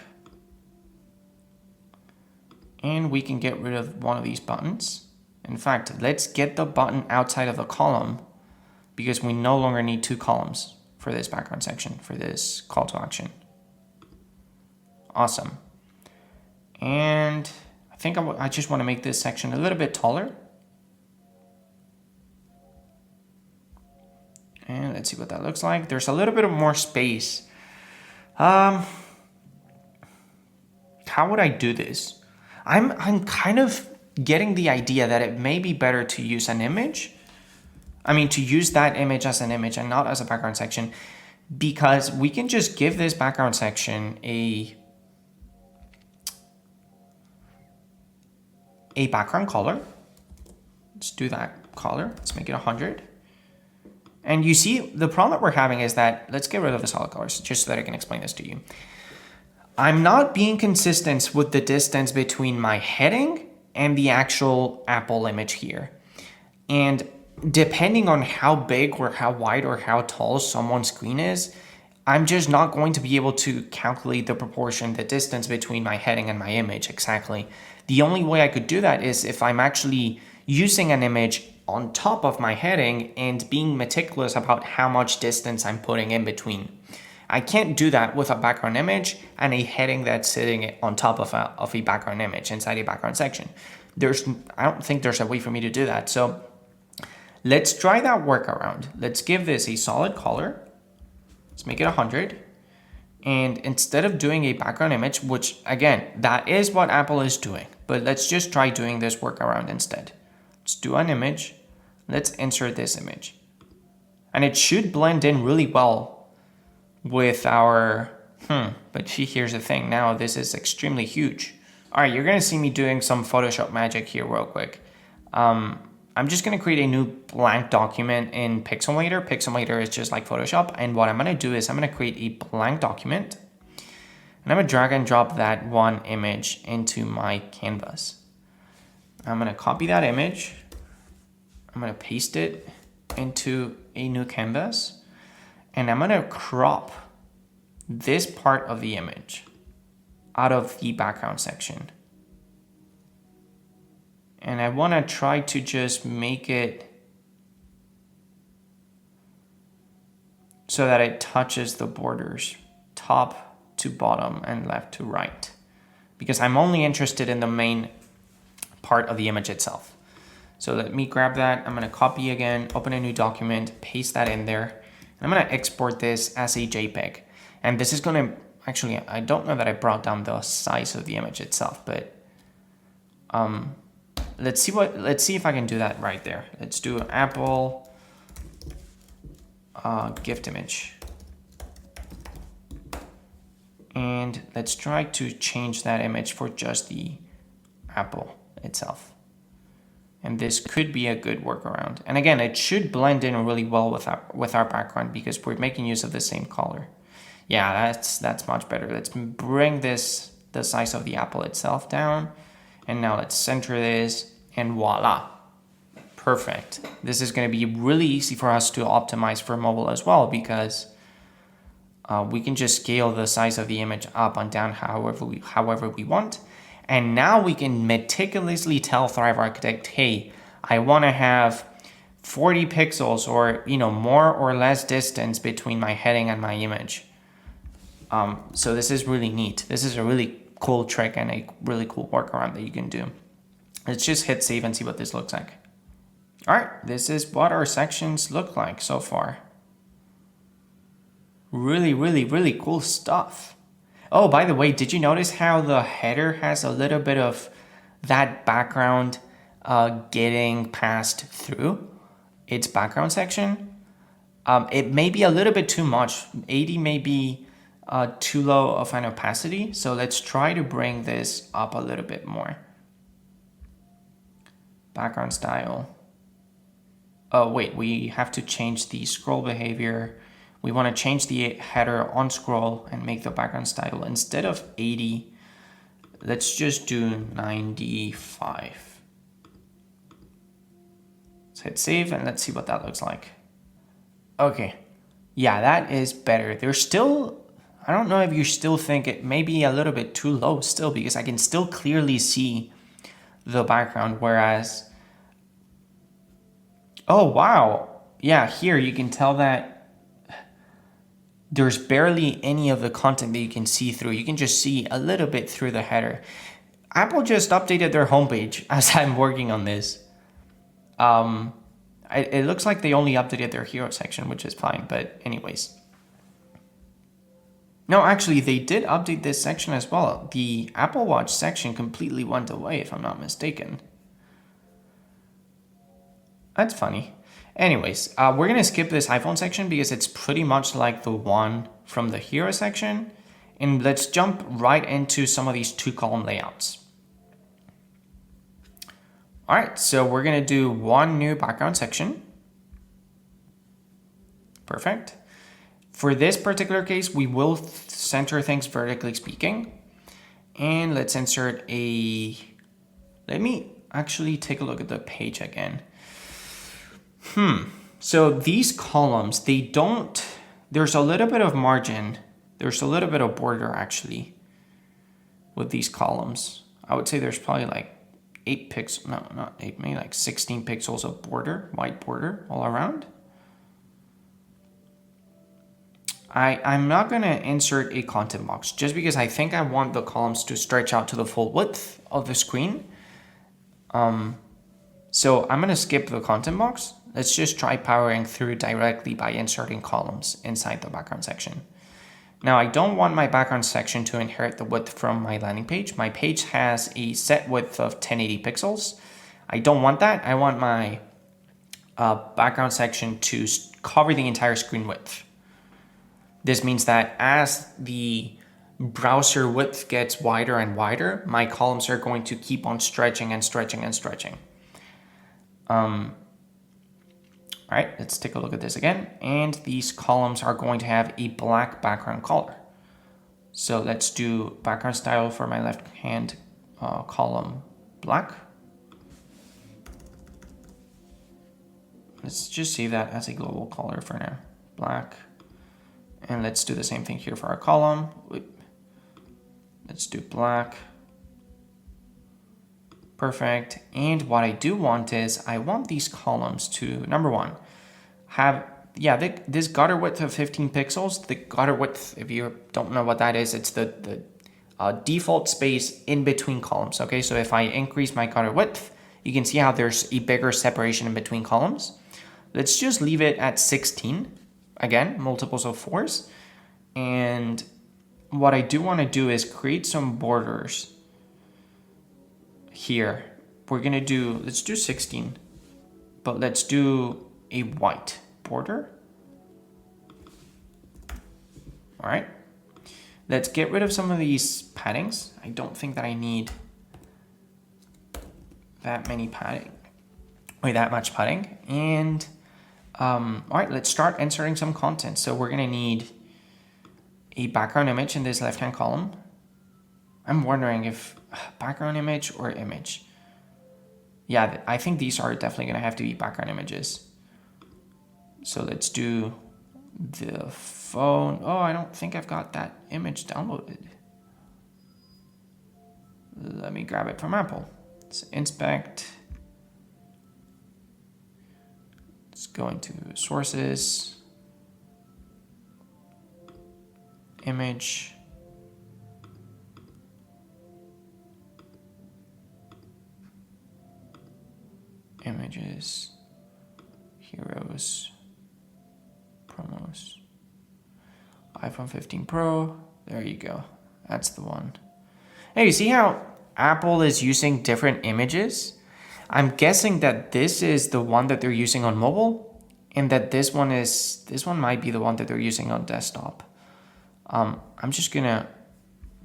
And we can get rid of one of these buttons. In fact, let's get the button outside of the column because we no longer need two columns for this background section, for this call to action. Awesome. And I think I just want to make this section a little bit taller. And let's see what that looks like. There's a little bit of more space. How would I do this? I'm kind of getting the idea that it may be better to use an image. I mean, to use that image as an image and not as a background section, because we can just give this background section a background color. Let's do that color. Let's make it 100. And you see, the problem that we're having is that, let's get rid of the solid colors just so that I can explain this to you. I'm not being consistent with the distance between my heading and the actual Apple image here. And depending on how big or how wide or how tall someone's screen is, I'm just not going to be able to calculate the proportion, the distance between my heading and my image exactly. The only way I could do that is if I'm actually using an image on top of my heading and being meticulous about how much distance I'm putting in between. I can't do that with a background image and a heading that's sitting on top of a background image inside a background section. I don't think there's a way for me to do that. So let's try that workaround. Let's give this a solid color. Let's make it 100. And instead of doing a background image, which again, that is what Apple is doing, but let's just try doing this workaround instead. Let's do an image. Let's insert this image. And it should blend in really well with our, but here's the thing. Now this is extremely huge. All right, you're gonna see me doing some Photoshop magic here real quick. I'm just gonna create a new blank document in Pixelmator. Pixelmator is just like Photoshop. And what I'm gonna do is I'm gonna create a blank document and I'm gonna drag and drop that one image into my canvas. I'm gonna copy that image. I'm gonna paste it into a new canvas and I'm gonna crop this part of the image out of the background section. And I wanna try to just make it so that it touches the borders, top to bottom and left to right. Because I'm only interested in the main part of the image itself. So let me grab that. I'm gonna copy again, open a new document, paste that in there. And I'm gonna export this as a JPEG. And this is gonna, actually, I don't know that I brought down the size of the image itself, but let's see if I can do that right there. Let's do an Apple gift image. And let's try to change that image for just the Apple itself. And this could be a good workaround. And again, it should blend in really well with our background because we're making use of the same color. Yeah, that's much better. Let's bring the size of the apple itself down. And now let's center this and voila. Perfect. This is going to be really easy for us to optimize for mobile as well because we can just scale the size of the image up and down however we want. And now we can meticulously tell Thrive Architect, hey, I want to have 40 pixels or more or less distance between my heading and my image. So this is really neat. This is a really cool trick and a really cool workaround that you can do. Let's just hit save and see what this looks like. All right, this is what our sections look like so far. Really, really, really cool stuff. Oh, by the way, did you notice how the header has a little bit of that background getting passed through its background section? It may be a little bit too much. 80 may be too low of an opacity. So let's try to bring this up a little bit more. Background style. Oh, wait, we have to change the scroll behavior. We want to change the header on scroll and make the background style. Instead of 80, let's just do 95. Let's hit save and let's see what that looks like. Okay, yeah, that is better. There's still, I don't know if you still think it may be a little bit too low still, because I can still clearly see the background, whereas, oh wow, yeah, here you can tell that there's barely any of the content that you can see through. You can just see a little bit through the header. Apple just updated their homepage as I'm working on this. It looks like they only updated their hero section, which is fine, but anyways. No, actually, they did update this section as well. The Apple Watch section completely went away, if I'm not mistaken. That's funny. Anyways, we're going to skip this iPhone section because it's pretty much like the one from the hero section. And let's jump right into some of these 2-column layouts. All right, so we're going to do one new background section. Perfect. For this particular case, we will center things vertically speaking. And let's insert a, let me actually take a look at the page again. So these columns, they don't, there's a little bit of margin. There's a little bit of border actually with these columns. I would say there's probably like 8 pixels, no, not 8, maybe like 16 pixels of border, white border all around. I'm not going to insert a content box just because I think I want the columns to stretch out to the full width of the screen. So I'm going to skip the content box. Let's just try powering through directly by inserting columns inside the background section. Now I don't want my background section to inherit the width from my landing page. My page has a set width of 1080 pixels. I don't want that. I want my background section to cover the entire screen width. This means that as the browser width gets wider and wider, my columns are going to keep on stretching and stretching and stretching. All right, let's take a look at this again. And these columns are going to have a black background color. So let's do background style for my left hand column black. Let's just save that as a global color for now, black. And let's do the same thing here for our column. Let's do black. Perfect. And what I do want is I want these columns to, number one, have, this gutter width of 15 pixels. The gutter width, if you don't know what that is, it's the default space in between columns. Okay, so if I increase my gutter width, you can see how there's a bigger separation in between columns. Let's just leave it at 16. Again, multiples of 4s. And what I do want to do is create some borders here. We're going to do, let's do 16, but let's do a white border. All right. Let's get rid of some of these paddings. I don't think that I need that many padding, or that much padding. And all right, let's start inserting some content. So we're going to need a background image in this left-hand column. I'm wondering if background image or image. Yeah, I think these are definitely going to have to be background images. So let's do the phone. Oh, I don't think I've got that image downloaded. Let me grab it from Apple. Let's inspect. Let's go into sources, image, images, heroes, promos, iPhone 15 Pro. There you go. That's the one. Hey, you see how Apple is using different images? I'm guessing that this is the one that they're using on mobile, and that this one might be the one that they're using on desktop. I'm just gonna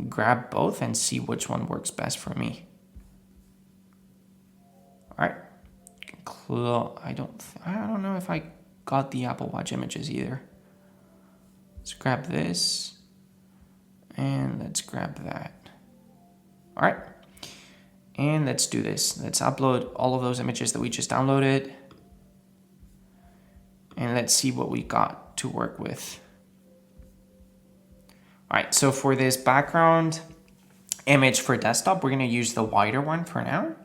grab both and see which one works best for me. All right. I don't know if I got the Apple Watch images either. Let's grab this, and let's grab that. All right. And let's do this. Let's upload all of those images that we just downloaded. And let's see what we got to work with. All right, so for this background image for desktop, we're gonna use the wider one for now.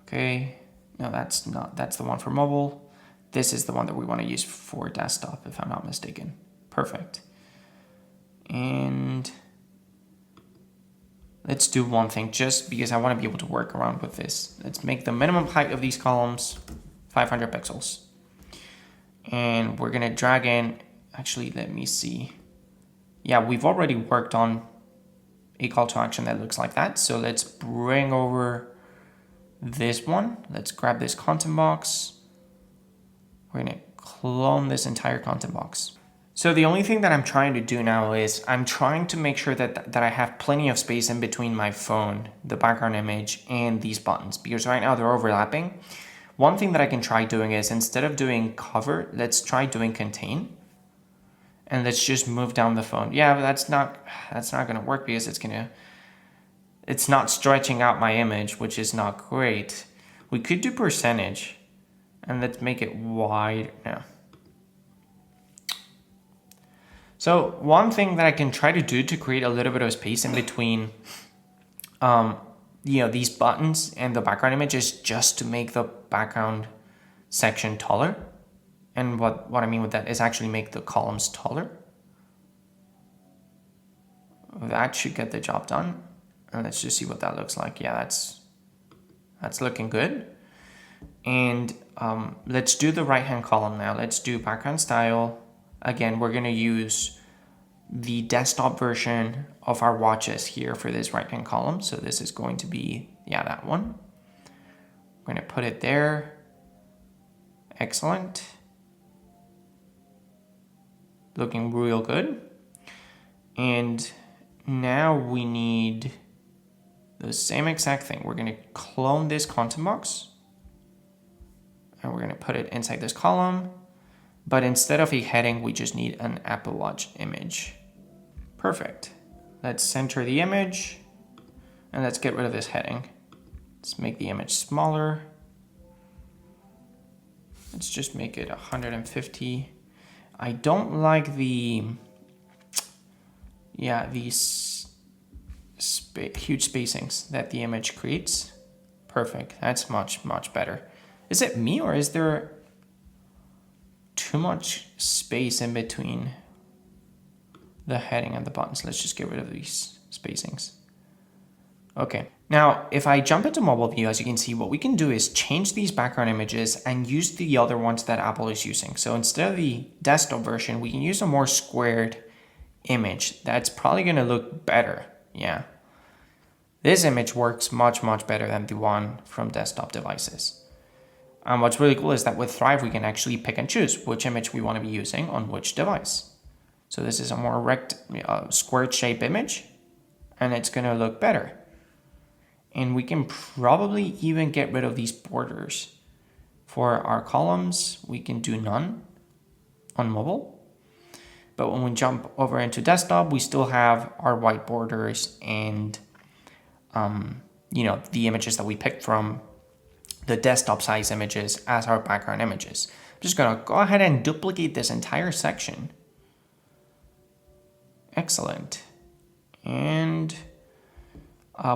Okay, no, that's the one for mobile. This is the one that we wanna use for desktop, if I'm not mistaken. Perfect. And let's do one thing, just because I want to be able to work around with this. Let's make the minimum height of these columns 500 pixels. And we're going to drag in, actually, let me see. Yeah, we've already worked on a call to action that looks like that. So let's bring over this one. Let's grab this content box. We're going to clone this entire content box. So the only thing that I'm trying to do now is I'm trying to make sure that I have plenty of space in between my phone, the background image, and these buttons, because right now they're overlapping. One thing that I can try doing is, instead of doing cover, let's try doing contain. And let's just move down the phone. Yeah, but that's not gonna work, because it's not stretching out my image, which is not great. We could do percentage, and let's make it wide now. So one thing that I can try to do to create a little bit of space in between, these buttons and the background image is just to make the background section taller. And what I mean with that is actually make the columns taller. That should get the job done. And let's just see what that looks like. Yeah, that's looking good. And let's do the right-hand column now. Let's do background style. Again, we're going to use the desktop version of our watches here for this right-hand column. So this is going to be, yeah, that one. We're going to put it there. Excellent. Looking real good. And now we need the same exact thing. We're going to clone this content box. And we're going to put it inside this column. But instead of a heading, we just need an Apple Watch image. Perfect. Let's center the image, and let's get rid of this heading. Let's make the image smaller. Let's just make it 150. I don't like these huge spacings that the image creates. Perfect. That's much, much better. Is it me, or is there too much space in between the heading and the buttons? Let's just get rid of these spacings. Okay, now if I jump into mobile view, as you can see, what we can do is change these background images and use the other ones that Apple is using. So instead of the desktop version, we can use a more squared image. That's probably going to look better. Yeah, this image works much, much better than the one from desktop devices. And what's really cool is that with Thrive, we can actually pick and choose which image we want to be using on which device. So this is a more squared shape image, and it's going to look better. And we can probably even get rid of these borders. For our columns, we can do none on mobile. But when we jump over into desktop, we still have our white borders and the images that we picked from the desktop size images as our background images. I'm just gonna go ahead and duplicate this entire section. Excellent. And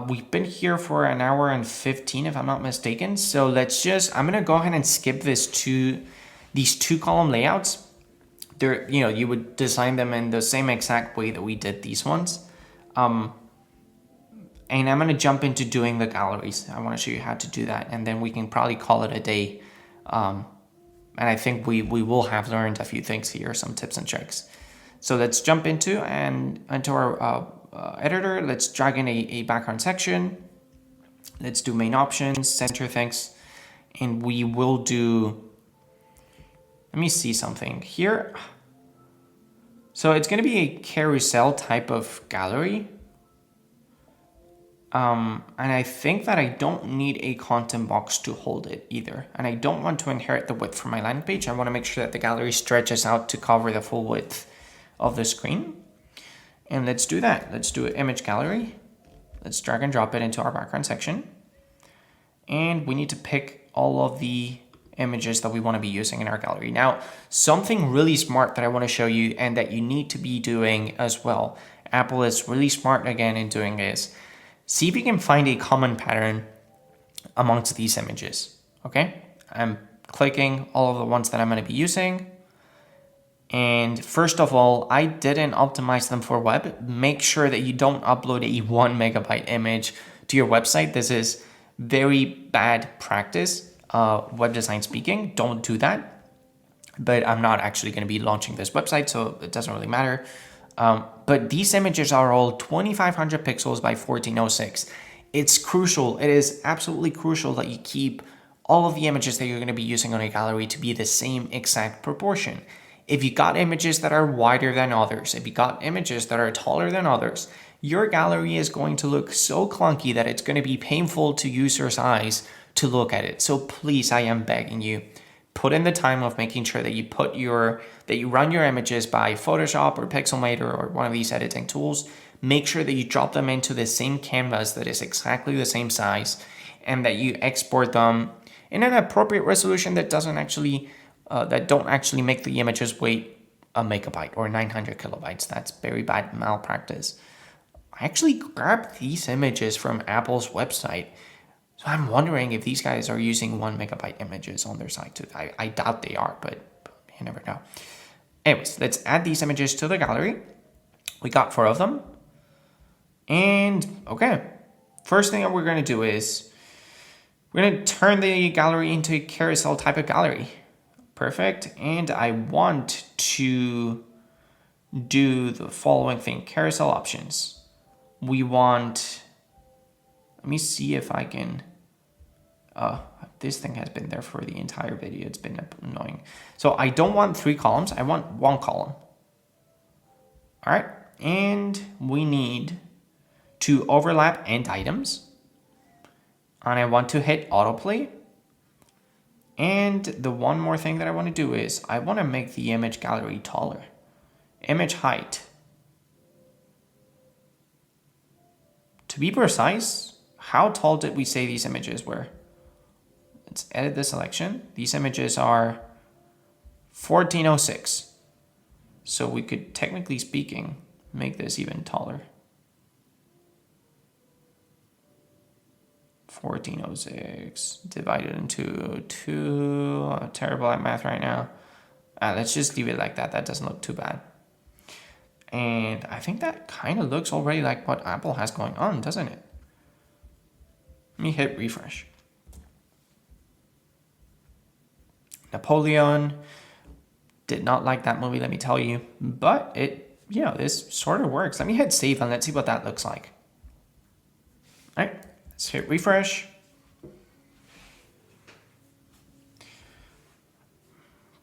we've been here for an hour and 15, if I'm not mistaken. So I'm gonna go ahead and skip these two column layouts. You would design them in the same exact way that we did these ones. And I'm going to jump into doing the galleries. I want to show you how to do that, and then we can probably call it a day. And I think we will have learned a few things here, some tips and tricks. So let's jump into our editor. Let's drag in a background section. Let's do main options, center things, and we will do, let me see something here. So it's going to be a carousel type of gallery. And I think that I don't need a content box to hold it either. And I don't want to inherit the width from my landing page. I want to make sure that the gallery stretches out to cover the full width of the screen. And let's do that. Let's do an image gallery. Let's drag and drop it into our background section. And we need to pick all of the images that we want to be using in our gallery. Now, something really smart that I want to show you and that you need to be doing as well. Apple is really smart again in doing this. See if you can find a common pattern amongst these images, okay? I'm clicking all of the ones that I'm going to be using. And first of all, I didn't optimize them for web. Make sure that you don't upload a 1 megabyte image to your website. This is very bad practice, web design speaking. Don't do that. But I'm not actually going to be launching this website, so it doesn't really matter. But these images are all 2500 pixels by 1406. It's crucial. It is absolutely crucial that you keep all of the images that you're going to be using on a gallery to be the same exact proportion. If you got images that are wider than others, if you got images that are taller than others, your gallery is going to look so clunky that it's going to be painful to user's eyes to look at it. So please, I am begging you, put in the time of making sure that you run your images by Photoshop or Pixelmator or one of these editing tools. Make sure that you drop them into the same canvas that is exactly the same size, and that you export them in an appropriate resolution that don't actually make the images weigh a megabyte or 900 kilobytes. That's very bad malpractice. I actually grabbed these images from Apple's website. So I'm wondering if these guys are using 1 megabyte images on their site too. I doubt they are, but you never know. Anyways, let's add these images to the gallery. We got 4 of them. And okay, first thing that we're going to do is we're going to turn the gallery into a carousel type of gallery. Perfect. And I want to do the following thing, carousel options. We want, let me see if I can, this thing has been there for the entire video. It's been annoying. So I don't want 3 columns. I want 1 column. All right. And we need to overlap end items. And I want to hit autoplay. And the one more thing that I want to do is I want to make the image gallery taller. Image height. To be precise, how tall did we say these images were? Let's edit the selection. These images are 1406. So we could, technically speaking, make this even taller. 1406 divided into 2. I'm terrible at math right now. Let's just leave it like that. That doesn't look too bad. And I think that kind of looks already like what Apple has going on, doesn't it? Let me hit refresh. Napoleon, did not like that movie, let me tell you. But it, this sort of works. Let me hit save and let's see what that looks like. All right, let's hit refresh.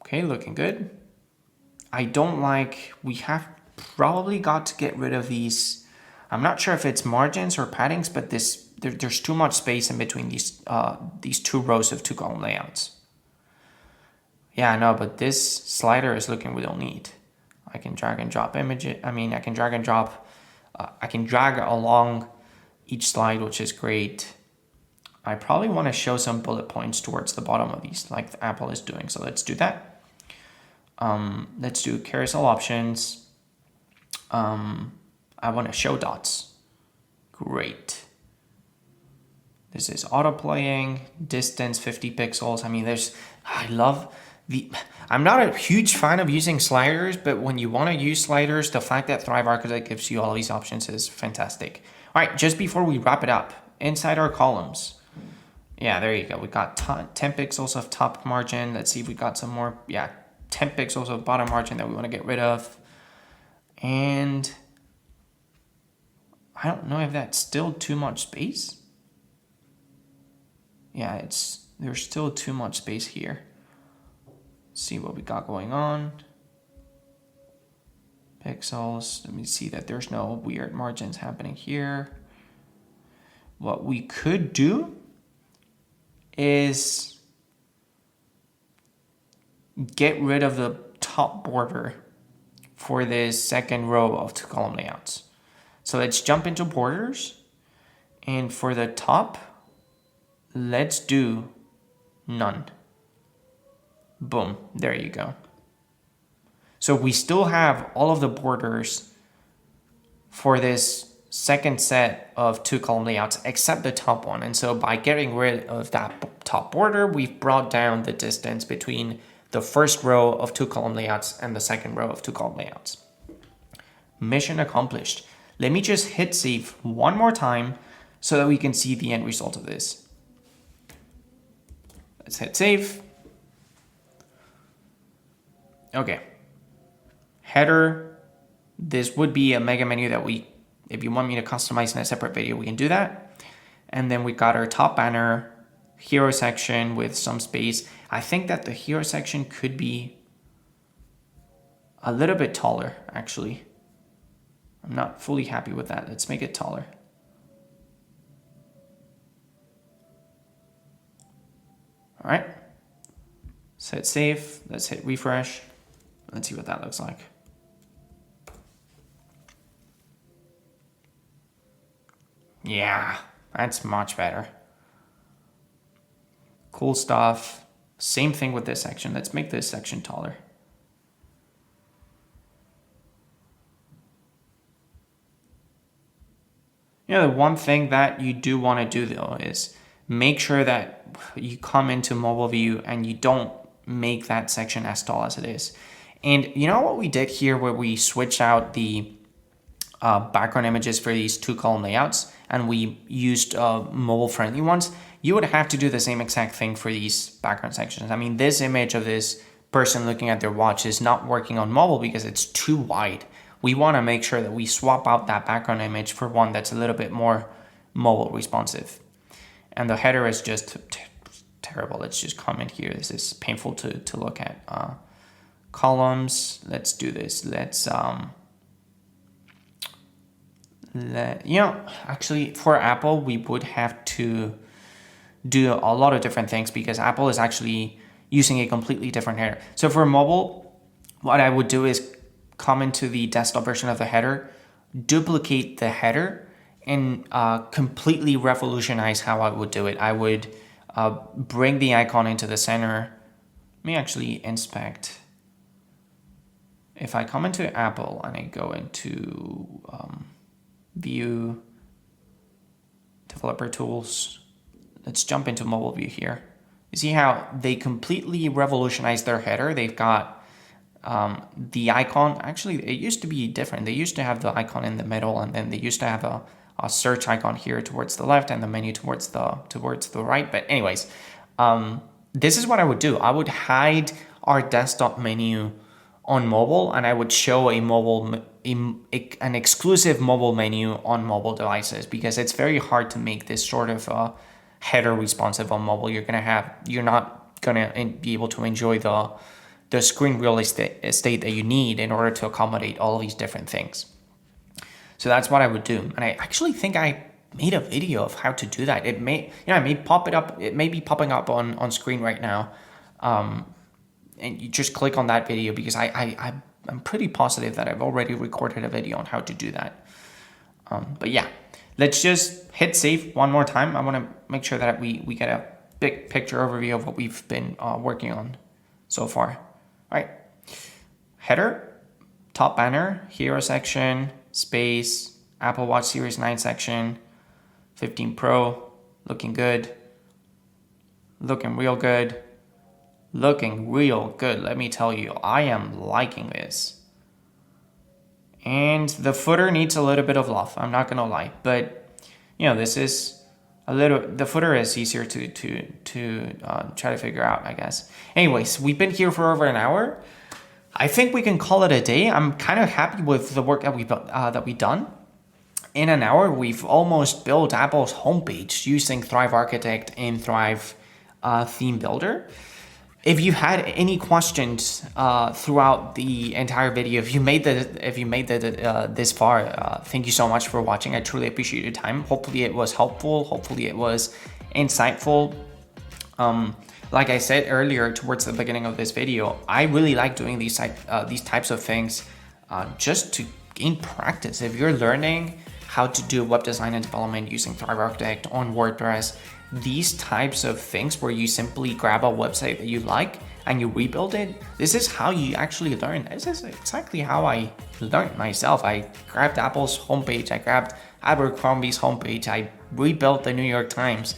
Okay, looking good. I don't like, we have probably got to get rid of these. I'm not sure if it's margins or paddings, but there's too much space in between these 2 rows of 2 column layouts. Yeah, I know, but this slider is looking real neat. I can drag and drop images. I can drag and drop. I can drag along each slide, which is great. I probably want to show some bullet points towards the bottom of these, like Apple is doing. So let's do that. Let's do carousel options. I want to show dots. Great. This is auto playing, distance 50 pixels. I'm not a huge fan of using sliders, but when you want to use sliders, the fact that Thrive Architect gives you all these options is fantastic. All right, just before we wrap it up, inside our columns. Yeah, there you go. We got 10 pixels of top margin. Let's see if we got some more. Yeah, 10 pixels of bottom margin that we want to get rid of. And I don't know if that's still too much space. Yeah, there's still too much space here. Let's see what we got going on. Pixels, let me see that there's no weird margins happening here. What we could do is get rid of the top border for this second row of 2-column layouts. So let's jump into borders, and for the top, let's do none. Boom, there you go. So we still have all of the borders for this second set of 2-column layouts except the top one. And so by getting rid of that top border, we've brought down the distance between the first row of 2-column layouts and the second row of 2-column layouts. Mission accomplished. Let me just hit save one more time so that we can see the end result of this. Let's hit save. Okay. Header. This would be a mega menu that if you want me to customize in a separate video, we can do that. And then we got our top banner, hero section with some space. I think that the hero section could be a little bit taller, actually. I'm not fully happy with that. Let's make it taller. All right. Let's hit save. Let's hit refresh. Let's see what that looks like. Yeah, that's much better. Cool stuff. Same thing with this section. Let's make this section taller. You know, the one thing that you do want to do though is make sure that you come into mobile view and you don't make that section as tall as it is. And you know what we did here where we switched out the background images for these 2-column layouts and we used mobile friendly ones? You would have to do the same exact thing for these background sections. I mean, this image of this person looking at their watch is not working on mobile because it's too wide. We want to make sure that we swap out that background image for one that's a little bit more mobile responsive. And the header is just terrible. Let's just comment here. This is painful to look at. Columns. Let's do this. Let's actually for Apple we would have to do a lot of different things because Apple is actually using a completely different header. So for mobile, what I would do is come into the desktop version of the header, duplicate the header, and completely revolutionize how I would do it. I would bring the icon into the center. Let me actually inspect. If I come into Apple and I go into View, Developer Tools, let's jump into mobile view here. You see how they completely revolutionized their header. They've got the icon. Actually, it used to be different. They used to have the icon in the middle, and then they used to have a search icon here towards the left and the menu towards the right. But anyways, this is what I would do. I would hide our desktop menu on mobile, and I would show an exclusive mobile menu on mobile devices because it's very hard to make this sort of header responsive on mobile. You're not gonna be able to enjoy the screen real estate that you need in order to accommodate all of these different things. So that's what I would do. And I actually think I made a video of how to do that. It may pop it up. It may be popping up on screen right now. And you just click on that video because I'm pretty positive that I've already recorded a video on how to do that. But yeah, let's just hit save one more time. I want to make sure that we get a big picture overview of what we've been working on so far. All right, header, top banner, hero section, space, Apple Watch Series 9 section, 15 Pro, looking good, looking real good. Looking real good, let me tell you. I am liking this. And the footer needs a little bit of love, I'm not gonna lie. But, this is the footer is easier to try to figure out, I guess. Anyways, we've been here for over an hour. I think we can call it a day. I'm kind of happy with the work that we've done. in an hour, we've almost built Apple's homepage using Thrive Architect and Thrive Theme Builder. If you had any questions throughout the entire video, if you made this far, thank you so much for watching. I truly appreciate your time. Hopefully it was helpful. Hopefully it was insightful. Like I said earlier towards the beginning of this video, I really like doing these types of things just to gain practice. If you're learning how to do web design and development using Thrive Architect on WordPress, these types of things where you simply grab a website that you like and you rebuild it, this is how you actually learn. This is exactly how I learned myself. I grabbed Apple's homepage, I grabbed Abercrombie's homepage, I rebuilt the New York Times,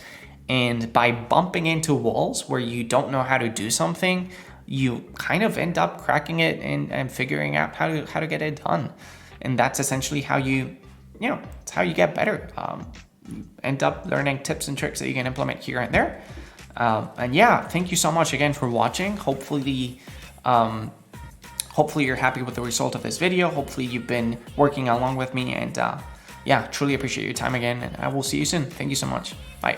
and by bumping into walls where you don't know how to do something, you kind of end up cracking it and figuring out how to get it done. And that's essentially how it's how you get better. End up learning tips and tricks that you can implement here and there. And yeah, thank you so much again for watching. Hopefully you're happy with the result of this video. Hopefully you've been working along with me, and yeah, truly appreciate your time again, and I will see you soon. Thank you so much. Bye.